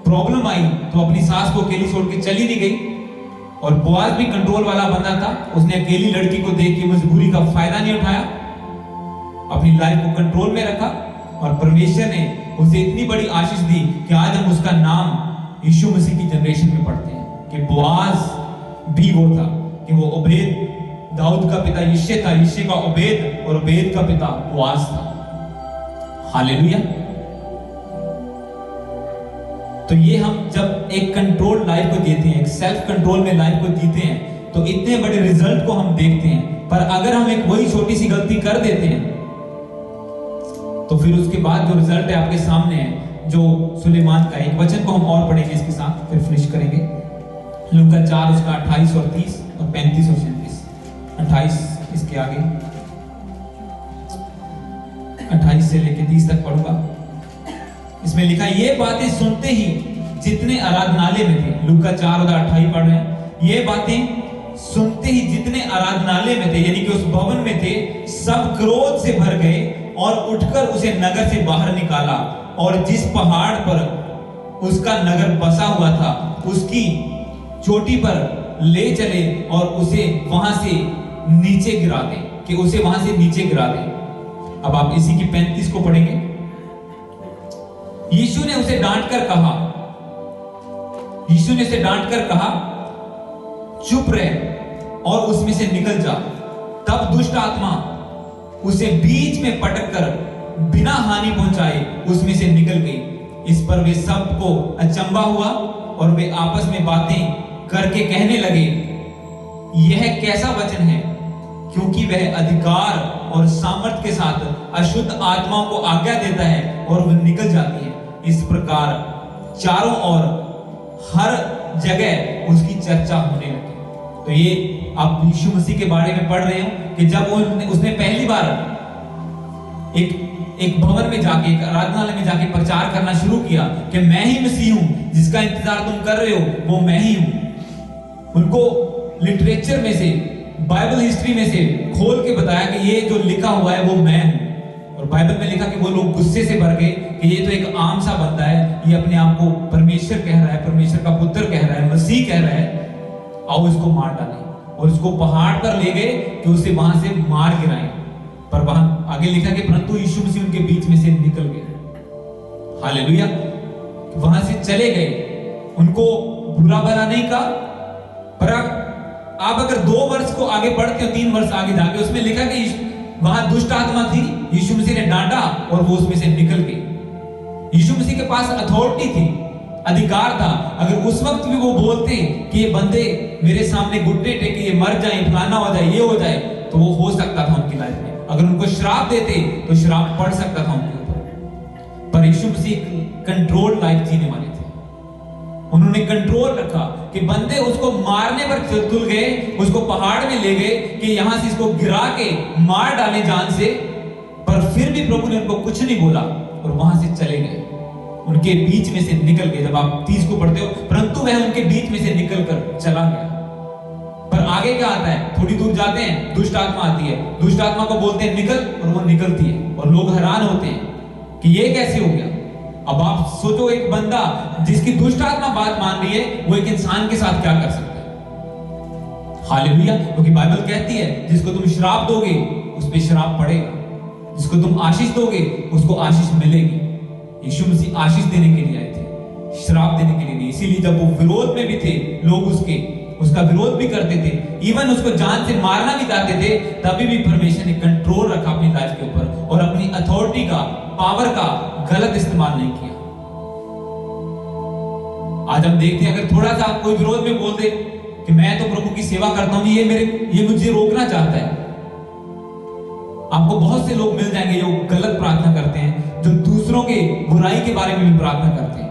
प्रॉब्लम आई तो अपनी सास को अकेली छोड़ के चली नहीं गई। और बोआज भी कंट्रोल वाला बंदा था, उसने अकेली लड़की को देख के मजबूरी का फायदा नहीं उठाया, अपनी लाइफ को कंट्रोल में रखा। और परमेश्वर ने उसे इतनी बड़ी आशीष दी कि आज हम उसका नाम यीशु मसीह की जनरेशन में पढ़ते हैं कि बोआज भी वो था, कि वो ओबेद, दाऊद का पिता यिशे था, यिशे का ओबेद, और ओबेद का पिता बोआज था। हालेलुया। तो ये हम जब एक कंट्रोल लाइफ को जीते हैं, एक सेल्फ कंट्रोल में लाइफ को जीते हैं, तो इतने बड़े रिजल्ट को हम देखते हैं। पर अगर हम एक वही छोटी सी गलती कर देते हैं, तो फिर उसके बाद जो रिजल्ट है आपके सामने है, जो सुलेमान का। एक वचन को हम और पढ़ेंगे इसके साथ, फिर फिनिश करेंगे। लूका 4 उसका 28 और 30 और 35 और 37। 28 इसके आगे 28 से लेके 30 तक पढ़ूंगा। इसमें लिखा, ये बातें सुनते ही जितने आराधनालय में थे, लूका 4 और 28 पढ़ रहे हैं, ये बातें सुनते ही जितने आराधनालय में थे, यानी कि उस भवन में थे, सब क्रोध से भर गए और उठकर उसे नगर से बाहर निकाला, और जिस पहाड़ पर उसका नगर बसा हुआ था उसकी चोटी पर ले चले और उसे वहां से नीचे गिरा दे, कि उसे वहां से नीचे गिरा दे। अब आप इसी की 35 को पढ़ेंगे। यीशु ने उसे डांटकर कहा, चुप रह और उसमें से निकल जा। तब दुष्ट आत्मा उसे बीच में पटककर बिना हानि पहुंचाए उसमें से निकल गई। इस पर वे सबको अचंभा हुआ और वे आपस में बातें करके कहने लगे, यह कैसा वचन है, क्योंकि वह अधिकार और सामर्थ के साथ अशुद्ध आत्माओं को आज्ञा देता है और वह निकल जाती है। इस प्रकार चारों ओर हर जगह उसकी चर्चा होने लगी। तो ये आप यीशु मसीह के बारे में पढ़ रहे हो कि जब उसने पहली बार एक भवन में जाके, एक आराधनालय में जाके प्रचार करना शुरू किया कि मैं ही मसीह हूं, जिसका इंतजार तुम कर रहे हो वो मैं ही हूं। उनको लिटरेचर में से, बाइबल हिस्ट्री में से खोल के बताया कि ये जो लिखा हुआ है वो मैं हूं। और बाइबल में लिखा कि वो लोग गुस्से से भर गए कि ये तो एक आम सा बंदा है, ये अपने आप को परमेश्वर कह रहा है, परमेश्वर का पुत्र कह रहा है, मसीह कह रहा है, आओ इसको मार डालें। और इसको पहाड़ पर ले गए कि उसे वहां से मार गिराएं। पर वहां आगे लिखा कि परंतु यीशु मसीह उनके बीच में से निकल गए। हालेलुया। वहां से चले गए, उनको बुरा भला नहीं कहा। पर आप अगर 2 वर्ष को आगे बढ़ते हो, 3 वर्ष आगे जाके, उसमें लिखा कि वहां दुष्ट आत्मा थी, यीशु मसीह ने डांटा और वो उसमें से निकल गई। यीशु मसीह के पास अथॉरिटी थी, अधिकार था। अगर उस वक्त भी वो बोलते कि ये बंदे मेरे सामने घुटने टेके, ये मर जाए, फलाना हो जाए, ये हो जाए, तो वो हो सकता था उनकी लाइफ में। अगर उनको श्राप देते तो श्राप पड़ सकता था उनके ऊपर। पर यीशु मसीह कंट्रोल लाइफ जीने वाले थे। उन्होंने कंट्रोल रखा कि बंदे उसको मारने पर तुल गए, उसको पहाड़ में ले गए कि यहां से इसको गिरा के मार डालें जान से, पर फिर भी प्रभु ने उनको कुछ नहीं बोला और वहां से चले गए, उनके बीच में से निकल गए। जब आप 30 को पढ़ते हो, परंतु वह उनके बीच में से निकलकर चला गया। पर आगे क्या आता है, थोड़ी दूर जाते हैं, दुष्ट आत्मा आती है, दुष्ट आत्मा को बोलते हैं निकल, और वो निकलती है, और लोग हैरान होते हैं कि ये कैसे हो गया। अब आप सोचो, एक बंदा जिसकी दुष्ट आत्मा बात मान रही है, वो एक इंसान के साथ क्या कर सकता है। हालेलुया। क्योंकि बाइबल कहती है जिसको तुम श्राप दोगे उस पे श्राप पड़ेगा, जिसको तुम आशीष दोगे उसको आशीष मिलेगी। यीशु मसीह आशीष देने के लिए आए थे, श्राप देने के लिए नहीं। इसीलिए जब वो विरोध में भी थे, लोग उसका विरोध भी करते थे, इवन उसको जान से मारना भी चाहते थे, तभी भी परमेश्वर ने कंट्रोल रखा अपनी लाइफ के ऊपर और अपनी अथॉरिटी का, पावर का गलत इस्तेमाल नहीं किया। आज हम देखते हैं, अगर थोड़ा सा कोई विरोध में बोल दे कि मैं तो प्रभु की सेवा करता हूं, ये मुझे रोकना चाहता है, आपको बहुत से लोग मिल जाएंगे जो गलत प्रार्थना करते हैं, जो दूसरों के बुराई के बारे में भी प्रार्थना करते हैं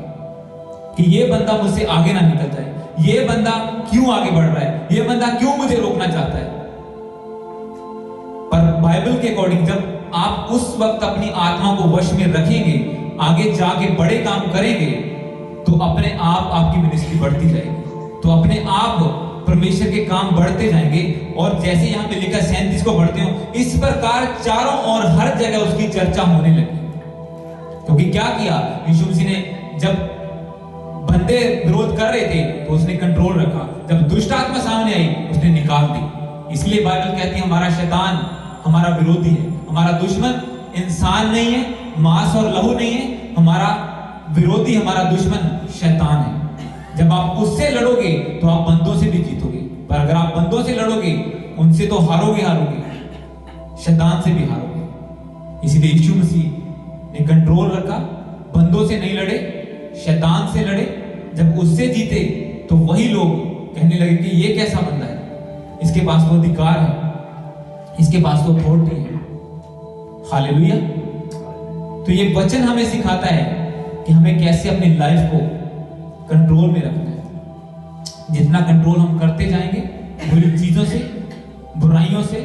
कि ये बंदा मुझसे आगे ना निकल जाए, ये बंदा क्यों आगे बढ़ रहा है, ये बंदा क्यों मुझे रोकना चाहता है। पर बाइबल के अकॉर्डिंग जब आप उस वक्त अपनी आत्मा को वश में रखेंगे, आगे जाके बड़े काम करेंगे, तो अपने आप आपकी मिनिस्ट्री बढ़ती जाएगी, तो अपने आप परमेश्वर के काम बढ़ते जाएंगे। और जैसे यहाँ पे लिखा 37 को बढ़ते हो, इस प्रकार चारों ओर हर जगह उसकी चर्चा होने लगी। क्योंकि क्या किया यीशु मसीह ने, जब बंदे विरोध कर रहे थे तो उसने कंट्रोल रखा, जब दुष्ट आत्मा सामने आई उसने निकाल दी। इसलिए बाइबल कहती है हमारा शैतान हमारा विरोधी है, हमारा दुश्मन इंसान नहीं है, मांस और लहू नहीं है, हमारा विरोधी, हमारा दुश्मन शैतान है। जब आप उससे लड़ोगे तो आप बंदों से भी जीतोगे, पर अगर आप बंदों से लड़ोगे उनसे तो हारोगे, शैतान से भी हारोगे। इसीलिए यीशु मसीह ने कंट्रोल रखा, बंदों से नहीं लड़े, शैतान से लड़े। जब उससे जीते तो वही लोग कहने लगे कि ये कैसा बंदा है, इसके पास तो अधिकार है, इसके पास तो अथॉरिटी है। हालेलुया। तो ये वचन हमें सिखाता है कि हमें कैसे अपनी लाइफ को कंट्रोल में रखना है। जितना कंट्रोल हम करते जाएंगे बुरी चीजों से, बुराइयों से,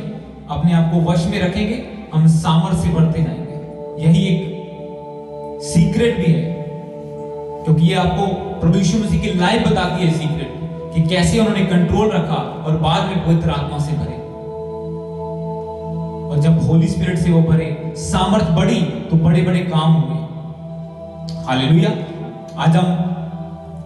अपने आप को वश में रखेंगे, हम सामर्थ्य से बढ़ते जाएंगे। यही एक सीक्रेट भी है, क्योंकि ये आपको प्रभु यीशु मसीह की लाइफ बताती है सीक्रेट, कि कैसे उन्होंने कंट्रोल रखा और बाद में पवित्र आत्मा से भरे। और जब होली स्पिरिट से वो भरे, सामर्थ बढ़ी, तो बड़े बड़े काम हुए। हालेलुया। आज हम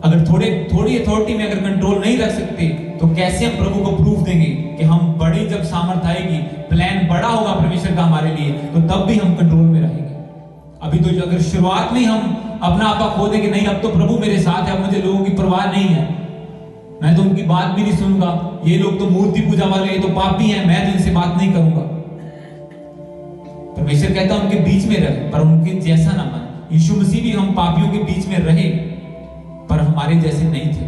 अगर थोड़ी अथॉरिटी में अगर कंट्रोल नहीं रख सकते, तो कैसे हम प्रभु को प्रूफ देंगे कि हम बड़ी, जब सामर्थ आएगी, प्लान बड़ा होगा परमेश्वर का हमारे लिए, तो तब भी हम कंट्रोल में रहेंगे। अभी तो अगर शुरुआत में हम अपना आपा खो देंगे, नहीं अब तो प्रभु मेरे साथ है, अब मुझे लोगों की परवाह नहीं है, मैं तो उनकी बात भी नहीं सुनूंगा, ये लोग तो मूर्ति पूजा वाले, ये तो पापी हैं, मैं तो इनसे बात नहीं करूंगा। परमेश्वर कहता है उनके बीच में रहे, पर उनके जैसा ना बने। यीशु मसीह भी हम पापियों के बीच में रहे, पर हमारे जैसे नहीं थे,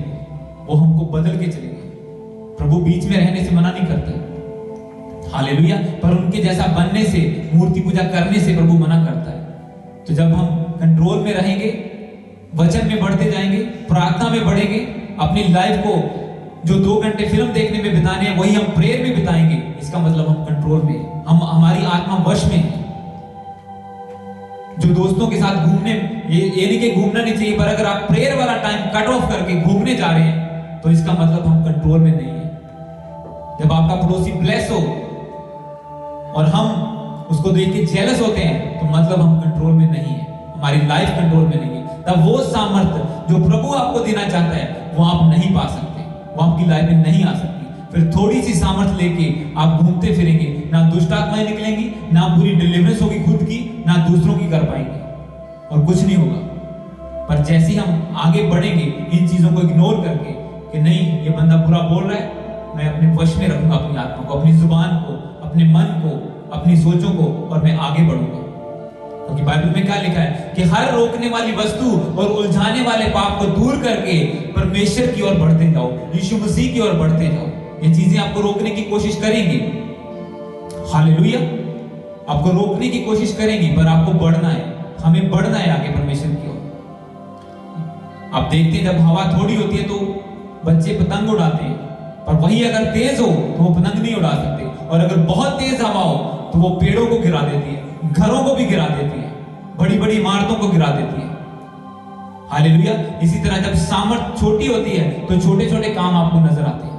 वो हमको बदल के चले गए। प्रभु बीच में रहने से मना नहीं करते, हालेलुया, पर उनके जैसा बनने से, मूर्ति पूजा करने से प्रभु मना करता है। तो जब हम कंट्रोल में रहेंगे, वचन में बढ़ते जाएंगे, प्रार्थना में बढ़ेंगे, अपनी लाइफ को जो 2 घंटे फिल्म देखने में बिताने हैं वही हम प्रेयर में बिताएंगे, इसका मतलब हम कंट्रोल में, हम हमारी आत्मा वश में है। जो दोस्तों के साथ घूमने, ये नहीं कि घूमना नहीं चाहिए, पर अगर आप प्रेयर वाला टाइम कट ऑफ करके घूमने जा रहे हैं, तो इसका मतलब हम कंट्रोल में नहीं है। जब आपका पड़ोसी ब्लेस हो और हम उसको देख के जेलस होते हैं, तो मतलब हम कंट्रोल में नहीं है, हमारी लाइफ कंट्रोल में नहीं है। तब वो सामर्थ्य जो प्रभु आपको देना चाहता है, वो आप नहीं पा सकते, वो आपकी लाइफ में नहीं आ सकती। फिर थोड़ी सी सामर्थ लेके आप घूमते फिरेंगे, ना दुष्ट आत्माएं निकलेंगी, ना पूरी डिलीवरेंस होगी खुद की, ना दूसरों की कर पाएंगे और कुछ नहीं होगा। पर जैसे ही हम आगे बढ़ेंगे इन चीजों को इग्नोर करके कि नहीं ये बंदा बुरा बोल रहा है, मैं अपने वश में रखूंगा अपनी आत्मा को, अपनी जुबान को, अपने मन को, अपनी सोचों को, और मैं आगे बढ़ूंगा। क्योंकि बाइबल में क्या लिखा है कि हर रोकने वाली वस्तु और उलझाने वाले पाप को दूर करके परमेश्वर की ओर बढ़ते जाओ, यीशु मसीह की ओर बढ़ते जाओ। ये चीजें आपको रोकने की कोशिश करेंगी, हालेलुया, आपको रोकने की कोशिश करेंगी, पर आपको बढ़ना है, हमें बढ़ना है आगे परमेश्वर की ओर। आप देखते हैं जब हवा थोड़ी होती है तो बच्चे पतंग उड़ाते हैं, पर वही अगर तेज हो तो वो पतंग नहीं उड़ा सकते, और अगर बहुत तेज हवा हो तो वो पेड़ों को गिरा देती है, घरों को भी गिरा देती है, बड़ी बड़ी इमारतों को गिरा देती है। हालेलुया। इसी तरह जब सामर्थ छोटी होती है तो छोटे छोटे काम आपको नजर आते हैं,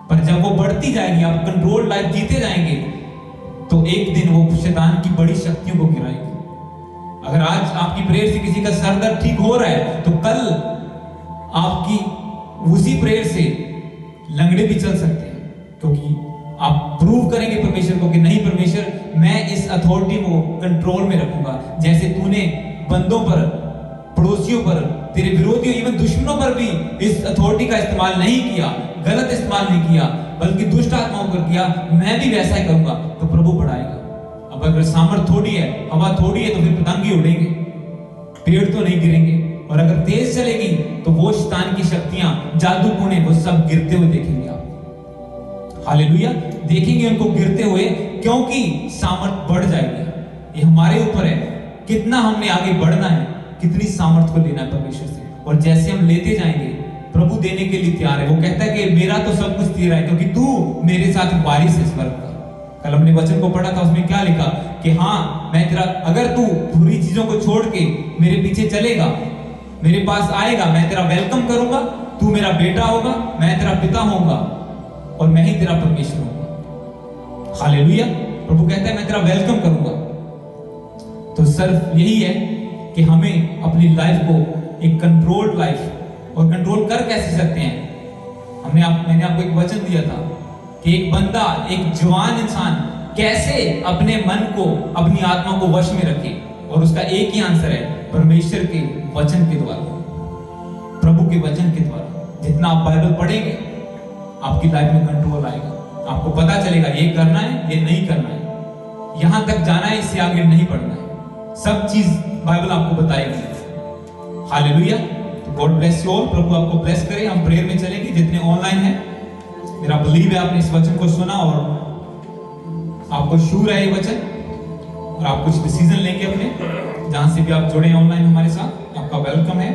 पर जब वो बढ़ती जाएगी, आप कंट्रोल लाइफ जीते जाएंगे, तो एक दिन वो शैतान की बड़ी शक्तियों को गिराएगी। अगर आज आपकी प्रेयर से किसी का सर दर्द ठीक हो रहा है, तो कल आपकी उसी प्रेयर से लंगड़े भी चल सकते हैं, क्योंकि आप प्रूव करेंगे परमेश्वर को कि नहीं परमेश्वर, मैं इस अथॉरिटी को कंट्रोल में रखूंगा। जैसे तूने बंदों पर, पड़ोसियों पर, तेरे विरोधियों, इवन दुश्मनों पर भी इस अथॉरिटी का इस्तेमाल नहीं किया, गलत इस्तेमाल नहीं किया, बल्कि दुष्ट आत्माओं पर किया, मैं भी वैसा ही करूंगा, तो प्रभु बढ़ाएगा। अब अगर सामर्थ थोड़ी है, हवा थोड़ी है, तो फिर पतंग ही उड़ेंगे, पेड़ तो नहीं गिरेंगे। और अगर तेज चलेगी तो वो शैतान की शक्तियां, जादू टूने, वो सब गिरते हुए देखेंगे आप। हालेलुया। देखेंगे उनको गिरते हुए, क्योंकि सामर्थ बढ़ जाएगी। ये हमारे ऊपर है कितना हमने आगे बढ़ना है, कितनी सामर्थ को लेना है परमेश्वर से। और जैसे हम लेते जाएंगे, प्रभु देने के लिए तैयार है। वो कहता है कि मेरा तो सब कुछ तेरा है, क्योंकि तू मेरे साथ वारिस है स्वर्ग का। कल हमने वचन को पढ़ा था, उसमें क्या लिखा कि हाँ मैं तेरा, अगर तू बुरी चीजों को छोड़ के मेरे पीछे चलेगा, मेरे पास आएगा, मैं तेरा वेलकम करूंगा, तू मेरा बेटा होगा, मैं तेरा पिता होऊंगा और मैं ही तेरा परमेश्वर होऊंगा। हालेलुया। प्रभु कहता है मैं तेरा वेलकम करूंगा। तो सिर्फ यही है कि हमें अपनी लाइफ को एक कंट्रोल्ड लाइफ, और कंट्रोल कर कैसे सकते हैं, मैंने आपको एक वचन दिया था कि एक बंदा, एक जवान इंसान कैसे अपने मन को, अपनी आत्मा को वश में रखे, और उसका एक ही आंसर है, परमेश्वर के वचन के द्वारा, प्रभु के वचन के द्वारा। जितना आप बाइबल पढ़ेंगे आपकी लाइफ में कंट्रोल आएगा, आपको पता चलेगा ये करना है, ये नहीं करना है, यहां तक जाना है, इससे आगे नहीं बढ़ना है, सब चीज बाइबल आपको बताएगी। हालेलुया। तो गॉड ब्लेस यू ऑल, प्रभु आपको ब्लेस करे। हम प्रेयर में चलेंगे, जितने ऑनलाइन हैं, मेरा बिलीव है आपने इस वचन को सुना और आपको शूर है ये वचन, और आप कुछ डिसीजन लेंगे अपने, जहां से भी आप जुड़े हैं ऑनलाइन हमारे साथ, आपका वेलकम है।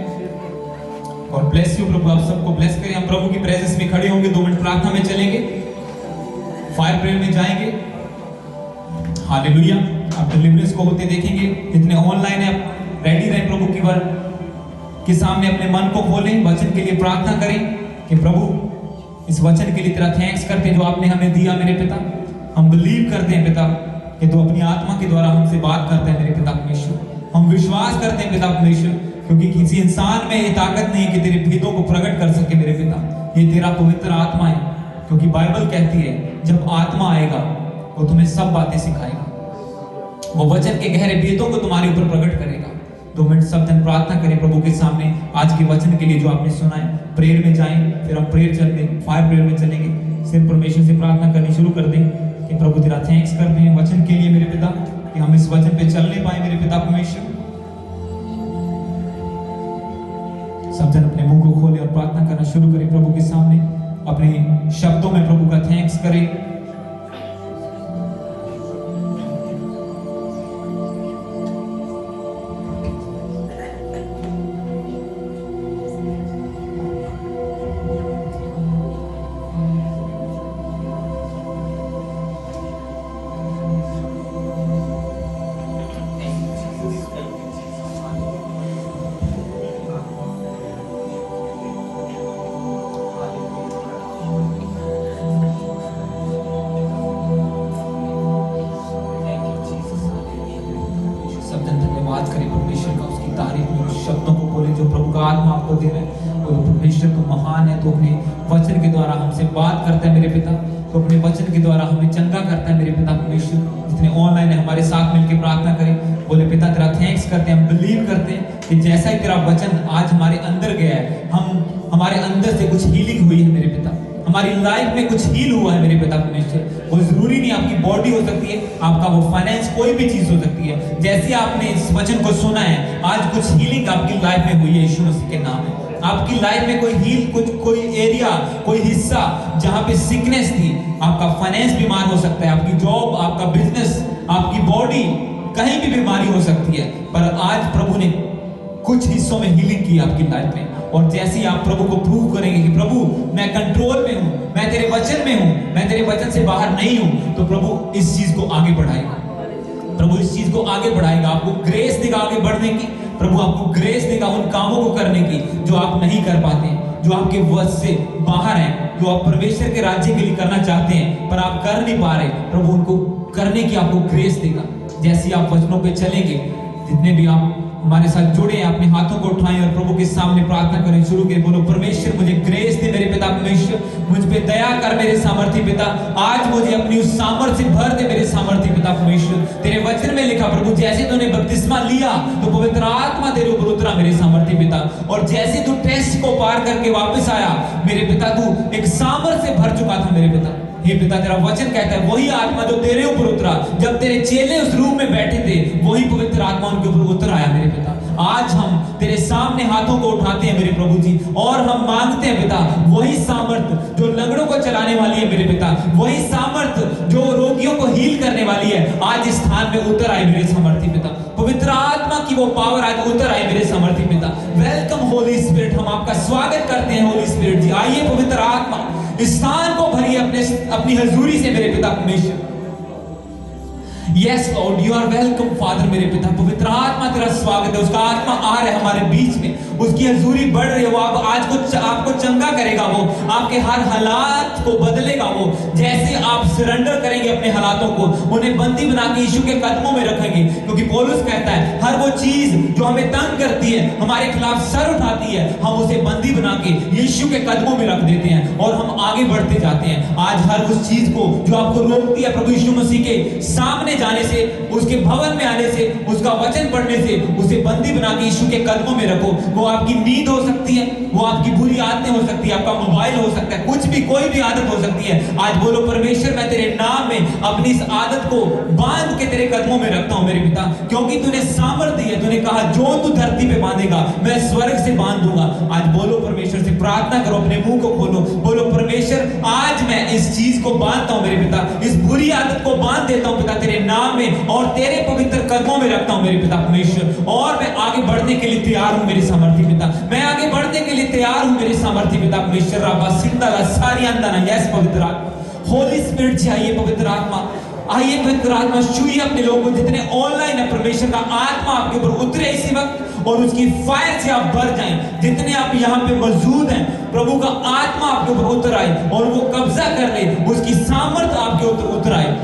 और ब्लेस यू, प्रभु आप सबको ब्लेस करें। हम प्रभु की प्रेजेंस में खड़े होंगे, 2 मिनट प्रार्थना में चलेंगे, फायर प्रेयर में जाएंगे। हालेलुया। आप डिलीवरेंस को होते देखेंगे। जितने ऑनलाइन है, आप रेडी रहें, प्रभु की वर्ड के सामने अपने मन को खोलें, वचन के लिए प्रार्थना करें कि प्रभु इस वचन के लिए तेरा थैंक्स करते हैं जो आपने हमें दिया मेरे पिता। हम बिलीव करते हैं पिता कि तू अपनी आत्मा के द्वारा हमसे बात करता है मेरे पिता परमेश्वर। हम विश्वास करते हैं पिता परमेश्वर, क्योंकि किसी इंसान में ये ताकत नहीं है कि तेरे भेदों को प्रकट कर सके मेरे पिता, ये तेरा पवित्र आत्मा है। क्योंकि बाइबल कहती है जब आत्मा आएगा वो तुम्हें सब बातें सिखाएगा, वो वचन के गहरे भेदों को तुम्हारे ऊपर प्रकट करेगा। 2 मिनट सब जन प्रार्थना करें प्रभु के सामने आज के वचन के लिए जो आपने सुना है। प्रेयर में जाएं, फिर हम प्रेयर चलते हैं, फायर प्रेयर में चलेंगे। सिर्फ परमेश्वर से प्रार्थना करनी शुरू कर दें कि प्रभु तेरा थैंक्स करते हैं वचन के लिए मेरे पिता, कि हम इस वचन पे चलने पाए मेरे पिता परमेश्वर। सब जन अपने मुंह को खोले और प्रार्थना करना शुरू करें प्रभु के सामने, अपने शब्दों में प्रभु का थैंक्स करें। हमसे बात करता है मेरे पिता, तो अपने वचन के द्वारा हमें चंगा करता है मेरे पिता परमेश्वर। जितने ऑनलाइन है हमारे साथ मिलकर प्रार्थना करें, बोले पिता तेरा थैंक्स करते हैं, हम बिलीव करते हैं कि जैसा ही तेरा वचन आज हमारे अंदर गया है, हमारे अंदर से कुछ हीलिंग हुई है मेरे पिता, हमारी लाइफ में कुछ हील हुआ है मेरे पिता परमेश्वर। वो जरूरी नहीं आपकी बॉडी हो सकती है, आपका वो फाइनेंस, कोई भी चीज हो सकती है। जैसे आपने इस वचन को सुना है, आज कुछ हीलिंग आपकी लाइफ में हुई है यीशु मसीह के नाम में। आपकी लाइफ में कोई एरिया, कोई हिस्सा जहां पे सिकनेस थी, आपका फाइनेंस बीमार हो सकता है, आपकी जॉब, आपका बिजनेस, आपकी बॉडी, कहीं भी बीमारी हो सकती है, पर आज प्रभु ने कुछ हिस्सों में हीलिंग की आपकी लाइफ में। और जैसे ही आप प्रभु को प्रूव करेंगे कि प्रभु मैं कंट्रोल में हूं, मैं तेरे वचन में हूं, मैं तेरे वचन से बाहर नहीं हूं, तो प्रभु इस चीज को आगे बढ़ाएगा, प्रभु इस चीज को आगे बढ़ाएगा, आपको ग्रेस देगा आगे बढ़ने की। प्रभु आपको ग्रेस देगा उन कामों को करने की जो आप नहीं कर पाते, जो आपके वश से बाहर हैं, जो आप परमेश्वर के राज्य के लिए करना चाहते हैं पर आप कर नहीं पा रहे, प्रभु उनको करने की आपको ग्रेस देगा। जैसे आप वचनों पे चलेंगे, जितने भी आप हमारे साथ जुड़े हैं, अपने हाथों को उठाएं और प्रभु के सामने प्रार्थना करें, शुरू करें। बोलो परमेश्वर मुझे ग्रेस दे मेरे पिता परमेश्वर, मुझ पे दया कर मेरे सामर्थी पिता, आज मुझे अपनी उस सामर्थ्य से भर दे मेरे सामर्थी पिता परमेश्वर। तेरे वचन में लिखा प्रभु, जैसे तूने बपतिस्मा लिया तो पवित्र आत्मा तेरे ऊपर उतरा मेरे सामर्थी पिता, और जैसे तू टेस्ट को पार करके वापस आया मेरे पिता, तू एक सामर्थ्य से भर चुका था मेरे पिता। हे पिता तेरा वचन कहता है वही आत्मा जो तेरे ऊपर उतरा जब तेरे चेले उस रूम में बैठे थे, वही पवित्र आत्मा उनके ऊपर उतर आया मेरे पिता। आज हम तेरे सामने हाथों को उठाते हैं मेरे प्रभु जी, और हम मांगते हैं पिता वही सामर्थ जो लंगड़ों को चलाने वाली है मेरे पिता, वही सामर्थ जो रोगियों को हील करने वाली है, आज इस स्थान में उतर आए मेरे सामर्थी पिता। पवित्र आत्मा की वो पावर आज उतर आए मेरे सामर्थी पिता। वेलकम होली स्पिरिट, हम आपका स्वागत करते हैं होली स्पिरिट जी। आइए पवित्र आत्मा इस स्थान को भरिए अपनी हजूरी से मेरे पिता परमेश्वर। Yes Lord, you are welcome Father मेरे पिता। पवित्र आत्मा तेरा स्वागत है, उसका आत्मा आ रहा है हमारे बीच में, उसकी हजूरी बढ़ रही है, वो आज आपको चंगा करेगा, वो आपके हर हालात को बदलेगा। वो जैसे आप सरेंडर करेंगे अपने हालातों को, उन्हें बंदी बना के यीशु के कदमों में रखेंगे, क्योंकि पौलुस कहता है हर वो चीज जो हमें तंग करती है, हमारे खिलाफ सर उठाती है, हम उसे बंदी बना के यीशु के कदमों में रख देते हैं और हम आगे बढ़ते जाते हैं। आज हर उस चीज को जो आपको रोकती है प्रभु यीशु मसीह के सामने जाने से, उसके भवन में आने से, उसका वचन पढ़ने से, उसे बंदी बना के यीशु के कदमों में रखो। वो आपकी नींद हो सकती है, वो आपकी बुरी आदतें हो सकती है, आपका मोबाइल हो सकता है, कुछ भी, कोई भी आदत हो सकती है। आज बोलो परमेश्वर मैं तेरे नाम में अपनी इस आदत को बांध के तेरे कदमों में रखता हूं मेरे पिता, क्योंकि तूने सामर्थ दी है। तूने कहा जो तू धरती पे बांधेगा मैं स्वर्ग से बांध दूंगा। आज बोलो परमेश्वर से प्रार्थना करो, अपने मुंह को खोलो, बोलो परमेश्वर आज मैं इस चीज को बांधता हूं मेरे पिता, इस बुरी आदत को बांध देता हूं पिता तेरे नाम में, और तेरे पवित्र कदमों में रखता हूं मेरे पिता परमेश्वर। और मैं आगे बढ़ने के लिए तैयार हूं मेरे सामर्थी पिता, मैं आगे बढ़ने के लिए तैयार हूं मेरे सामर्थी पिता परमेश्वर। राबा सिंदाला सारी अंदना, यस पवित्र आत्मा, होली स्पिरिट चाहिए पवित्र आत्मा। आइए पवित्र आत्मा छुइए अपने लोगों को जितने ऑनलाइन है, परमेश्वर का आत्मा आपके ऊपर उतरे इसी वक्त और उसकी फायर से आप भर जाएं। जितने आप यहाँ पे मौजूद हैं, प्रभु का आत्मा आपके ऊपर उतर आए और वो कब्जा कर ले, उसकी सामर्थ आपके ऊपर उतर आए।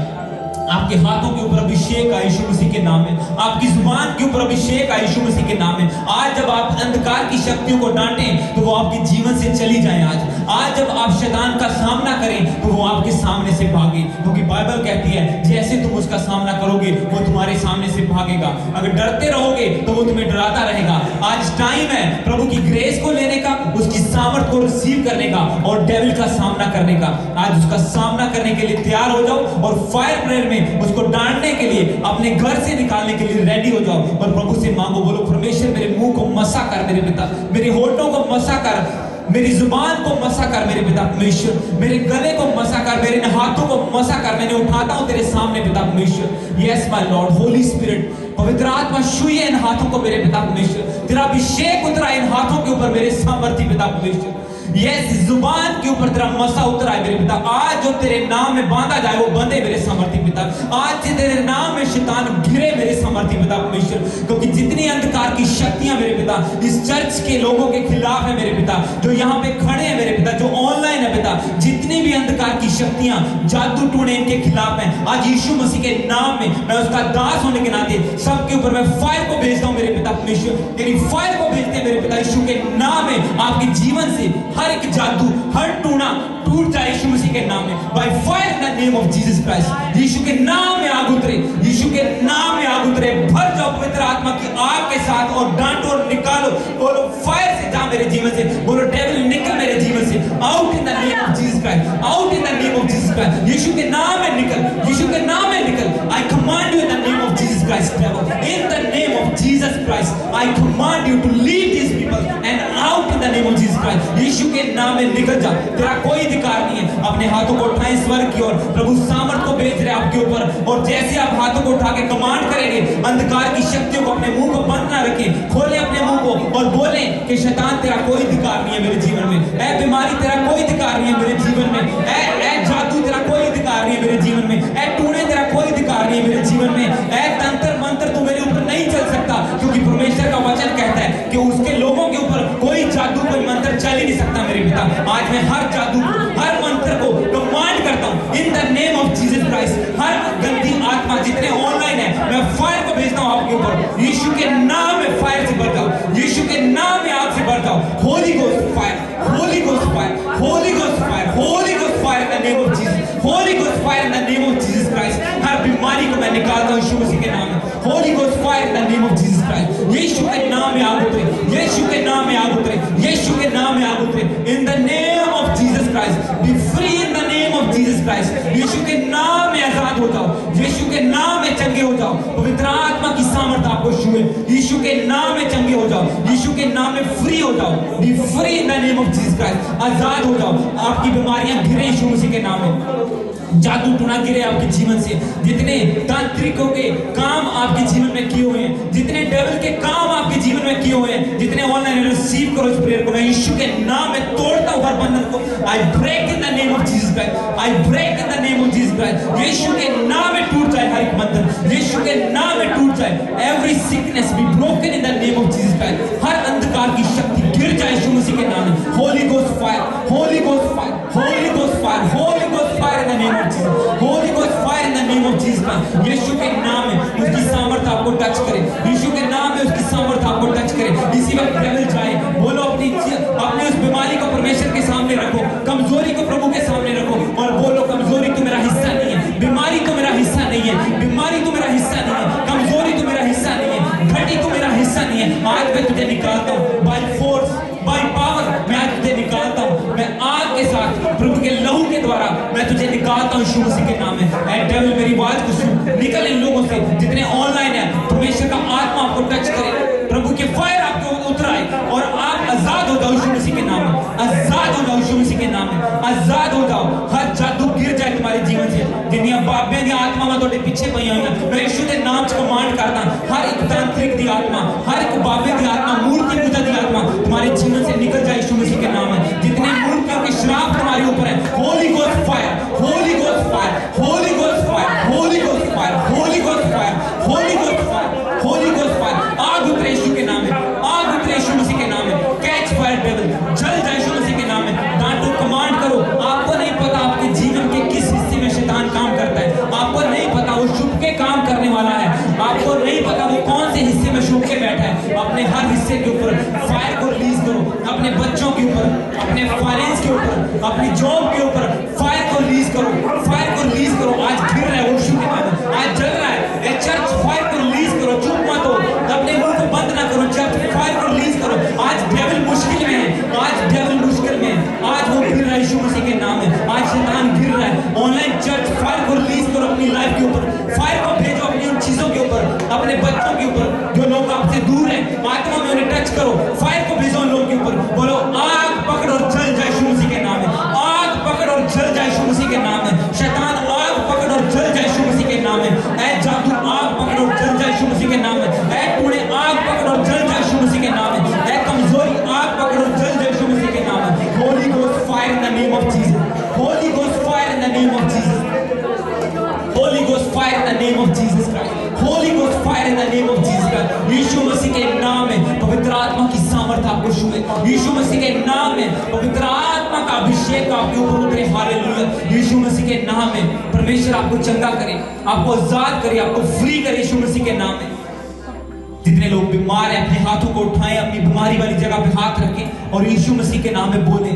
आपके हाथों के ऊपर अभिषेक है यीशु मसीह के नाम में, आपकी जुबान के ऊपर अभिषेक है यीशु मसीह के नाम में। आज जब आप अंधकार की शक्तियों को डांटें तो वो आपके जीवन से चली जाएं। आज जब आप शैतान का सामना करें तो वो आपके सामने से भागे, क्योंकि बाइबल कहती है जैसे तुम उसका सामना करोगे वो तुम्हारे सामने से भागेगा। अगर डरते रहोगे तो वो तुम्हें डराता रहेगा। आज टाइम है प्रभु की ग्रेस को लेने का, उसकी सामर्थ को रिसीव करने का और डेविल का सामना करने का। आज उसका सामना करने के लिए तैयार हो जाओ और फायर प्रेयर में उसको डांटने के लिए, अपने घर से निकालने के लिए रेडी हो जाओ और प्रभु से मांगो। बोलो परमेश्वर मेरे मुंह को मसा कर मेरे पिता, मेरे होठों को मसा कर, मेरी जुबान को मसा कर मेरे पिता परमेश्वर, मेरे गले को मसा कर, मेरे हाथों को मसा कर। मैंने उठाता हूं तेरे सामने पिता परमेश्वर। Yes my Lord, Holi spirit, पवित्र आत्मा छुइए इन हाथों को मेरे पिता परमेश्वर। तेरा अभिषेक उतरा इन हाथों के ऊपर मेरे सामर्थी पिता परमेश्वर। यस, जुबान के ऊपर तेरा मसा उतरा है मेरे पिता। आज जो तेरे नाम में बांधा जाए वो बंधे मेरे सामर्थी पिता। आज से तेरे नाम में शैतान घिरे मेरे सामर्थी पिता परमेश्वर, क्योंकि जितनी अंधकार की शक्तियां मेरे पिता इस चर्च के लोगों के खिलाफ है मेरे पिता, जो यहाँ पे खड़े हैं मेरे पिता, जो ऑनलाइन है पिता, जितनी भी अंधकार की शक्तियां, जादू टूने इनके खिलाफ हैं, आज यीशु मसीह के नाम में मैं उसका दास होने के नाते सबके ऊपर मैं फायर को भेजता हूं मेरे पिता परमेश्वर। तेरी एक फायर को भेजते हैं मेरे पिता यीशु के नाम में। आपके जीवन से हर एक जादू, हर टूना टूट जाए यीशु मसीह के नाम में। By fire in the name of Jesus Christ, यीशु के नाम में आग उतरे, यीशु के नाम में आग उतरे। भर जाओ पवित्र आत्मा की आग के साथ और डांटो और निकालो। बोलो फायर से जा मेरे जीवन से। बोलो डेविल निकल मेरे जीवन से। Out in the name of Jesus Christ, out in the name of Jesus Christ. यीशु के नाम में निकल, यीशु के नाम में निकल। I command you in the name of Jesus Christ, devil in the name of Jesus Christ I command you to leave this people and out in the name of Jesus Christ. यीशु के नाम में निकल जा, तेरा कोई अधिकार नहीं है। अपने हाथों को उठाएं स्वर्ग की ओर, प्रभु सामर्थ को भेज रहे आपके ऊपर। और जैसे आप हाथों को उठा के कमांड करेंगे, अंधकार की शक्तियों को, अपने मुंह को बंद ना रखें, खोलें अपने मुंह को और बोलें कि शैतान तेरा कोई अधिकार नहीं है मेरे जीवन में। ऐ बीमारी तेरा कोई अधिकार नहीं है मेरे जीवन में। ऐ जादू तेरा कोई अधिकार नहीं है मेरे जीवन में। ऐ टूने तेरा कोई अधिकार नहीं है मेरे जीवन में। ऐ तंत्र मंत्र तू मेरे ऊपर नहीं चल सकता, क्योंकि परमेश्वर का वचन कहता है कि उसके लोगों के ऊपर कोई जादू, कोई मंत्र चल ही नहीं सकता मेरे पिता। आज मैं हर जादू को, हर मंत्र को कमांड करता हूं in the name of Jesus Christ. हर गंदी आत्मा जितने ऑनलाइन है, मैं फायर को भेजता हूं आपके ऊपर। यीशु के नाम में फायर से भर जाओ, यीशु के नाम में आग से भर जाओ। Holy ghost fire, Holi ghost fire, Holi ghost fire, Holi ghost fire in the name of Jesus, Holi ghost fire in the name of Jesus Christ. हर बीमारी को मैं निकालता हूं यीशु मसीह के नाम में। Holi ghost fire in the name of Jesus Christ. यीशु के नाम में आग उतरे, यीशु के नाम में आग उतरे, यीशु के नाम में आग उतरे in the name of Jesus Christ. Be free in the name of Jesus Christ. यीशु के नाम में आजाद हो जाओ, यीशु के नाम में चंगे हो जाओ। पवित्र आत्मा की सामर्थ आपको छुए, यीशु के नाम में चंगे हो जाओ, यीशु के नाम में फ्री हो जाओ। Be free in the name of Jesus Christ. आजाद हो जाओ, आपकी बीमारियां गिरे यीशु मसीह के नाम में। जादू टूना गिरे आपके जीवन से। जितने तांत्रिकों के काम आपके जीवन में किए हुए हैं, जितने डेविल के काम आपके जीवन में किए हुए हैं, जितने ऑनलाइन रिसीव करो इस प्रेयर को। मैं यीशु के नाम में तोड़ता हूं हर बंधन को। I break in the name of Jesus Christ, I break in the name of Jesus Christ. यीशु के नाम में टूट जाए हर एक बंधन, यीशु के नाम में टूट जाए। Every sickness be broken in the name of Jesus Christ. हर अंधकार की शक्ति गिर जाए यीशु मसीह के नाम में। Holi ghost fire, Holi ghost fire, Holi ghost fire, Holi ghost fire in the name of Jesus, Holi ghost fire in the name of Jesus. यीशु के नाम में उसकी सामर्थ आपको टच करे, यीशु के नाम में उसकी सामर्थ आपको टच करे। इसी वक्त डेविल जाए, बोलो अपनी उस बीमारी को परमेश्वर के सामने रखो, कमजोरी को प्रभु के सामने रखो और बोलो कमजोरी तो मेरा हिस्सा नहीं है, बीमारी तो मेरा हिस्सा नहीं है, बीमारी तो मेरा हिस्सा नहीं है, कमजोरी तो मेरा हिस्सा नहीं है, घटी तो मेरा हिस्सा नहीं है। आज मैं तुझे निकालता हूँ बाय फोर्स, बाय पावर, मैं आज तुझे निकालता हूँ। मैं आग के साथ प्रभु के लहू के द्वारा मैं तुझे निकालता हूँ यीशु मसीह के नाम में। ऐ डेविल मेरी आवाज को सुन, निकल इन लोगों से जितने ऑनलाइन है। परमेश्वर का आत्मा आपको टच करे, प्रभु के फायर आपके ऊपर आए और आप आजाद हो जाओ यीशु मसीह के नाम में। आजाद हो जाओ यीशु मसीह के नाम में, आजाद हो जाओ। हर जादू गिर जाए तुम्हारे जीवन से, जिन्हें बाबे दी आत्मा में थोड़े पीछे पई हुई है, मैं यीशु के नाम से कमांड करता। हर एक तांत्रिक दी आत्मा, हर एक बाबे दी आत्मा, मूर्ति पूजा दी आत्मा तुम्हारे जीवन से निकल जाए यीशु मसीह के नाम में। जितने मूर्तियों के श्राप तुम्हारे ऊपर है, Holi ghost fire, Holi ghost fire, Holi ghost fire, Holi ghost fire, Holi ghost fire, Holi ghost fire, Holi ghost fire. आग उतरे यीशु के नाम में, आग उतरे यीशु मसीह के नाम में। कैच फायर डेविल, जल जाए यीशु मसीह के नाम में। डांटो, कमांड करो। आपको नहीं पता आपके जीवन के किस हिस्से में शैतान काम करता है, आपको नहीं पता वो छुप के काम करने वाला है, आपको नहीं पता वो कौन से हिस्से में छुप के बैठा है। अपने हर हिस्से के ऊपर फायर को रिलीज करो, अपने बच्चों के ऊपर, अपने फाइनेंस के ऊपर, अपनी जॉब के ऊपर फायर को रिलीज करो, फायर को रिलीज करो। आज गिर रहा है वो यीशु के नाम में, आज जल रहा है। ए चर्च फायर को रिलीज करो, चुप मत हो, अपने मुंह को बंद ना करो। चर्च फायर को रिलीज करो। आज डेविल मुश्किल में है, आज डेविल मुश्किल में है, आज वो गिर रहा है यीशु मसीह के नाम में। आज शैतान गिर रहा है। ऑनलाइन चर्च फायर को रिलीज करो अपनी लाइफ के ऊपर, फायर को भेजो अपनी उन चीजों के ऊपर, अपने बच्चों के ऊपर, जो लोग आपसे दूर हैं, आत्मा में उन्हें टच करो। फायर को भेजो उन लोगों के ऊपर। बोलो आग पकड़ और जल जाए यीशु मसीह के नाम में, आग पकड़ और जल जाए यीशु मसीह के नाम में। शैतान आग पकड़ और जल जाए यीशु मसीह के नाम में। ऐ जादू आग पकड़ और जल जाए यीशु मसीह के नाम में। ऐ टूने आग पकड़ और जल जाए यीशु मसीह के नाम में। ऐ कमजोरी आग पकड़ और जल जाए यीशु मसीह के नाम में। Holi ghost fire in the name of Jesus, Holi ghost fire in the name of Jesus, Holi ghost fire in the name of Jesus Christ, holy ghost fire in the name of Jesus Christ. यीशु मसीह के नाम में पवित्र आत्मा की सामर्थ आपको छुए, यीशु मसीह के नाम में पवित्र आत्मा का अभिषेक आपके ऊपर उतरे। हालेलुया। यीशु मसीह के नाम में परमेश्वर आपको चंगा करे, आपको आजाद करे, आपको फ्री करे यीशु मसीह के नाम में। जितने लोग बीमार हैं अपने हाथों को उठाएं, अपनी बीमारी वाली जगह पे हाथ रखें और यीशु मसीह के नाम में बोले,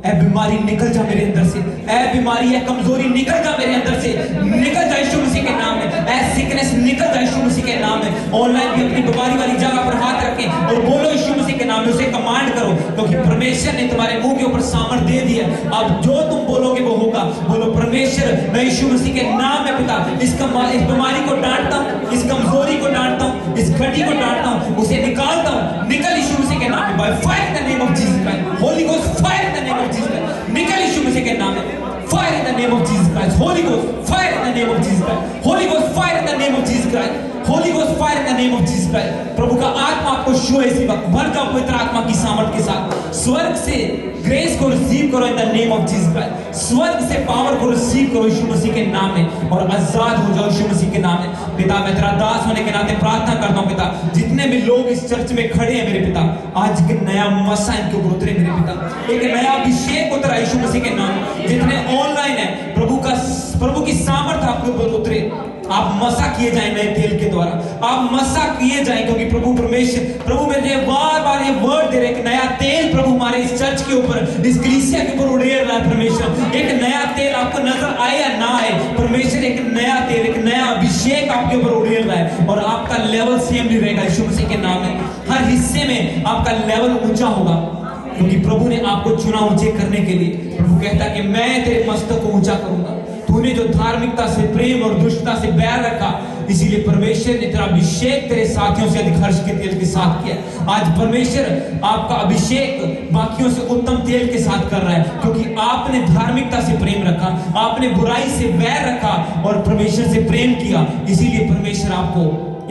ऐ बीमारी निकल जा मेरे अंदर से, ऐ बीमारी ऐ कमजोरी निकल जा मेरे अंदर से, निकल जा यीशु मसीह के नाम में, ऐ सिकनेस निकल जा यीशु मसीह के नाम में। ऑनलाइन भी अपनी बीमारी वाली जगह पर हाथ रखें और बोलो यीशु मसीह के नाम में, उसे कमांड करो, क्योंकि परमेश्वर ने तुम्हारे मुंह के ऊपर सामर्थ दे दिया। अब जो तुम बोलोगे वो होगा। बोलो, परमेश्वर मैं यीशु मसीह के नाम में पिता इस बीमारी को डांटता हूँ, इस कमजोरी को डांटता हूँ, इस घटी को डांटता हूँ, उसे निकालता हूँ। निकल यीशु मसीह के नाम में, by fire in the name of Jesus Christ, holy ghost fire in the name of Jesus Christ, निकल यीशु मसीह के नाम में, fire in the name of Jesus Christ, holy ghost fire in the name of Jesus Christ, holy ghost fire in the name of Jesus Christ, holy ghost fire in the name of Jesus Christ. प्रभु का आत्मा आपको छुए इसी वक्त, भर जाओ पवित्र आत्मा की सामर्थ के साथ, स्वर्ग से ग्रेस को रिसीव करो इन the name of Jesus Christ, स्वर्ग से पावर को रिसीव करो यीशु मसीह के नाम में और आजाद हो जाओ यीशु मसीह के नाम में। पिता, मैं तेरा दास होने के नाते प्रार्थना करता हूं पिता, जितने भी लोग इस चर्च में खड़े हैं मेरे पिता, आज एक नया मसा इनके ऊपर उतरे मेरे पिता, एक नया अभिषेक उतरा यीशु मसीह के नाम में। जितने ऑनलाइन है, प्रभु की सामर्थ आपके ऊपर उतरे, आप मसा किए जाएं नए तेल के द्वारा, आप मसा किए जाएं, क्योंकि प्रभु परमेश्वर, प्रभु मेरे बार बार ये वर्ड दे रहे, एक नया तेल प्रभु हमारे इस चर्च के ऊपर, इस कलीसिया के ऊपर उड़ेल रहा है परमेश्वर। एक नया तेल आपको नजर आए या ना आए, परमेश्वर एक नया तेल, एक नया अभिषेक आपके ऊपर उड़ेल रहा है और आपका लेवल सेम नहीं रहेगा यीशु मसीह के नाम में। हर हिस्से में आपका लेवल ऊंचा होगा, क्योंकि प्रभु ने आपको चुना ऊंचे करने के लिए। प्रभु कहता है कि मैं तेरे मस्तक को ऊंचा करूंगा। तूने जो धार्मिकता से, प्रेम और दुष्टता से बैर रखा, इसीलिए परमेश्वर ने तेरा अभिषेक तेरे साथियों से अधिक हर्ष के तेल के साथ किया। आज परमेश्वर आपका अभिषेक बाकियों से उत्तम तेल के साथ कर रहा है, क्योंकि आपने धार्मिकता से प्रेम रखा, आपने बुराई से बैर रखा और परमेश्वर से प्रेम किया। इसीलिए परमेश्वर आपको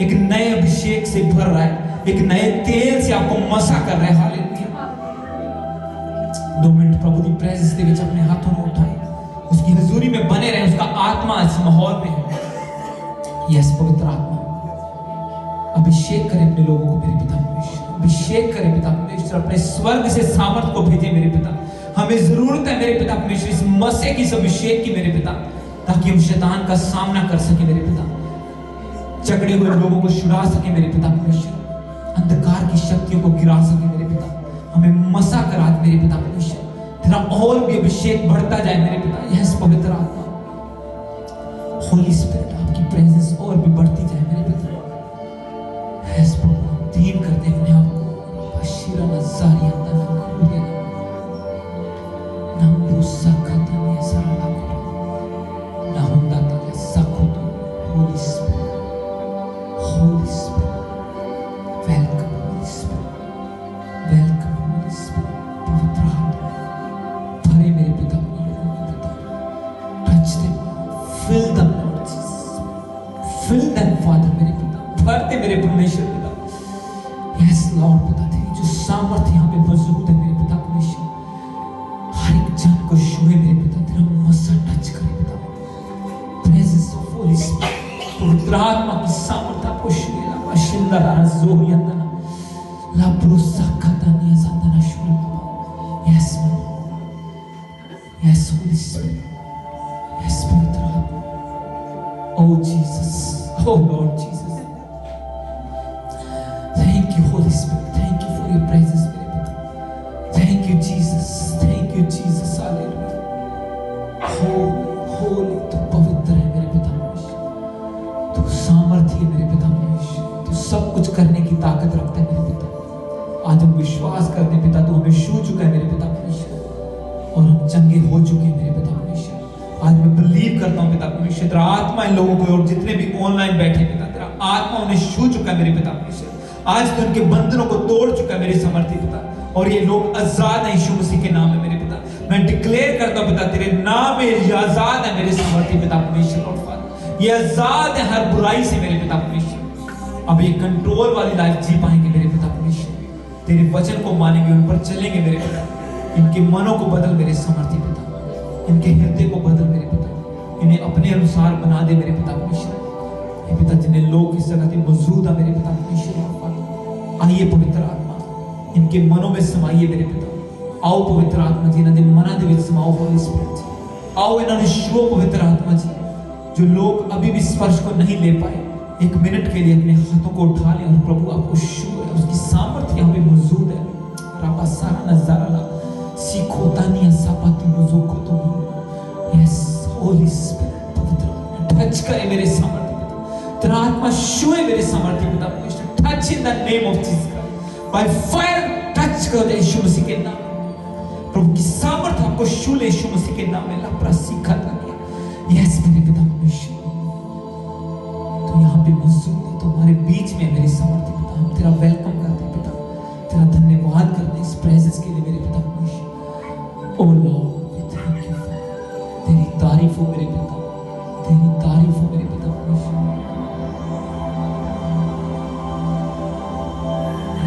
एक नए अभिषेक से भर रहा है, एक नए तेल से आपको मसा कर रहा है। हालेलुया। 2 मिनट प्रभु की प्रेजेंस दे विच अपने हाथों में उठाएं, उसकी हजूरी में बने रहे, उसका आत्मा इस माहौल में है। यस, पवित्र आत्मा अभिषेक करे अपने लोगों को मेरे पिता परमेश्वर, अभिषेक करे पिता परमेश्वर, अपने स्वर्ग से सामर्थ को भेजे मेरे पिता। हमें जरूरत है मेरे पिता परमेश्वर इस मसीह की, इस अभिषेक की मेरे पिता, ताकि हम शैतान का सामना कर सके मेरे पिता, झगड़े हुए लोगों को छुड़ा सके मेरे पिता परमेश्वर, अंधकार की शक्तियों को गिरा सके मेरे पिता। हमें मसा करा मेरे पिता परमेश्वर, तेरा और भी अभिषेक बढ़ता जाए मेरे पिता। यस पवित्र आत्मा, होली स्पिरिट, आपकी प्रेजेंस और भी बढ़ती जाए मेरे पिता। यस प्रभु, दीन करते अपने आप को, बशीरा नजारिया तना खुरिया नम्बुसा खतने सारा ना हुंदा ता साखुतो। Holy spirit, holy spirit, welcome holy spirit, welcome holy spirit. पवित्र आत्मा भरे मेरे पिता पिता, touch them, fill them lord Jesus, fill them father मेरे पिता, भरते मेरे परमेश्वर पिता। यस लॉर्ड पिता, तेरी जो सामर्थ यहाँ पे मौजूद है मेरे पिता परमेश्वर, हर एक जन को छुए मेरे पिता, तेरा मसा टच करे पिता। प्रेजेंस ऑफ होली स्पिरिट, पवित्र आत्मा की सामर्थ आपको छुए। अशिंदा राजोही अंदना ला ब्रोसा खतानी ज़ंदना शुरू। Yes yes Holi spirit, yes पवित्र आत्मा। Oh Jesus, oh Lord Jesus, thank you Holy Spirit, thank you for your presence मेरे पिता, thank you Jesus, thank you Jesus, hallelujah। holy तू पवित्र है मेरे पिता परमेश्वर, तू सामर्थी है मेरे पिता परमेश्वर, तू सब कुछ करने की ताकत रखता है मेरे पिता। आज हम विश्वास करते हैं पिता, तू हमें छू चुका है मेरे पिता परमेश्वर और हम चंगे हो चुके हैं मेरे पिता परमेश्वर। आज मैं बिलीव करता हूं पिता परमेश्वर, तेरा आत्मा इन लोगों को और जितने भी ऑनलाइन बैठे पिता, तेरा आत्मा उन्हें छू चुका है मेरे पिता परमेश्वर। आज तो उनके बंधनों को तोड़ चुका है मेरे समर्थी पिता, और ये लोग आजाद हैं यीशु मसीह के नाम में मेरे पिता। मैं डिक्लेयर करता हूं पिता, तेरे नाम में ये आजाद है मेरे समर्थी पिता परमेश्वर। और फादर ये आजाद है हर बुराई से मेरे पिता परमेश्वर। अब ये कंट्रोल वाली लाइफ जी पाएंगे मेरे पिता परमेश्वर, तेरे वचन को मानेंगे, उन पर चलेंगे मेरे पिता। इनके मनों को बदल मेरे समर्थी पिता, इनके हृदय को बदल मेरे पिता, इन्हें अपने अनुसार बना दे मेरे पिता परमेश्वर। ये पिता जिन्हें लोग इस जगह पे मौजूद है मेरे पिता परमेश्वर, आइए पवित्र आत्मा इनके मनों में समाइए मेरे पिता। आओ पवित्र आत्मा जी, इन्हें मना दे विच समाओ होली स्पिरिट। आओ इन्हें छुओ पवित्र आत्मा जी, जो लोग अभी भी स्पर्श को नहीं ले पाए, एक मिनट के लिए अपने हाथों को उठा लें और प्रभु आपको छू है, उसकी सामर्थ्य यहाँ पे मौजूद है। राबा सारा नजारा ला सीखो तानिया सापाती मुझको तुम। यस होली स्पिरिट, पवित्र टच करे मेरे सामर्थ्य पिता, तेरा आत्मा छुए मेरे सामर्थ्य पिता। Touch in the name of Jesus, by fire touch कर यीशु मसीह के नाम। प्रभु की सामर्थ्य आपको छू ले यीशु मसीह के नाम में। लापरा सीखा था यस मेरे पिता परमेश्वर, तो यहाँ पे मौजूद है, तो हमारे बीच में मेरे सामर्थ्य पिता। हम तेरा वेलकम करते हैं पिता, तेरा धन्यवाद करते हैं इस प्रेजेंस के लिए मेरे पिता परमेश्वर। ओ लॉर्ड वी थैंक यू, तेरी तारीफ हो मेरे पिता, तेरी तारीफ हो मेरे पिता परमेश्वर।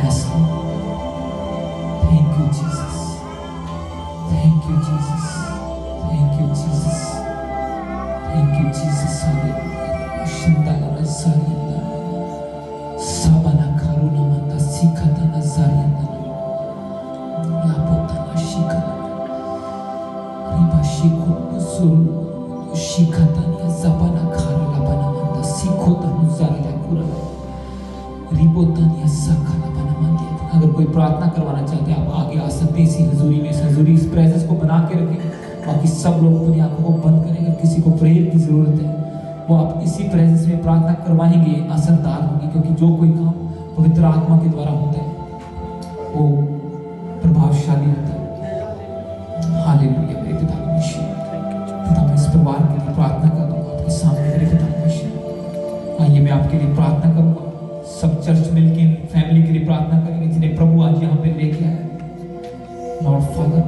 Yes thank you Jesus, thank you Jesus, thank you Jesus, thank you Jesus. Hallelujah. शिंदाला नजारिया साबना कारुना मंदा सीखता नजारिया लापोता ना शिखना रिबा शिको नजुल शिखता निया साबना खारा लाबना मंदा सीखोता नजारिया कुरा रिबोता निया साखना बना मंदिया। अगर कोई प्रार्थना करवाना चाहते हैं आप आगे आ सकते हैं इसी हजूरी में। इस हजूरी इस प्रेजेंस को बना के रखें। बाकी सब लोग अपनी आंखों को बंद करें। अगर किसी को प्रेयर की जरूरत है वो आप इसी प्रेजेंस में प्रार्थना करवाएंगे, असरदार होगी, क्योंकि जो कोई काम पवित्र आत्मा के द्वारा होता है वो प्रभावशाली होता है। हालेलुया मेरे पिता परमेश्वर, पिता मैं इस परिवार के लिए प्रार्थना कर दूंगा आपके सामने मेरे पिता परमेश्वर। आइए मैं आपके लिए प्रार्थना करूंगा, सब चर्च मिलके फैमिली के लिए प्रार्थना करेंगे जिन्हें प्रभु आज यहाँ पे लेके आया। Lord father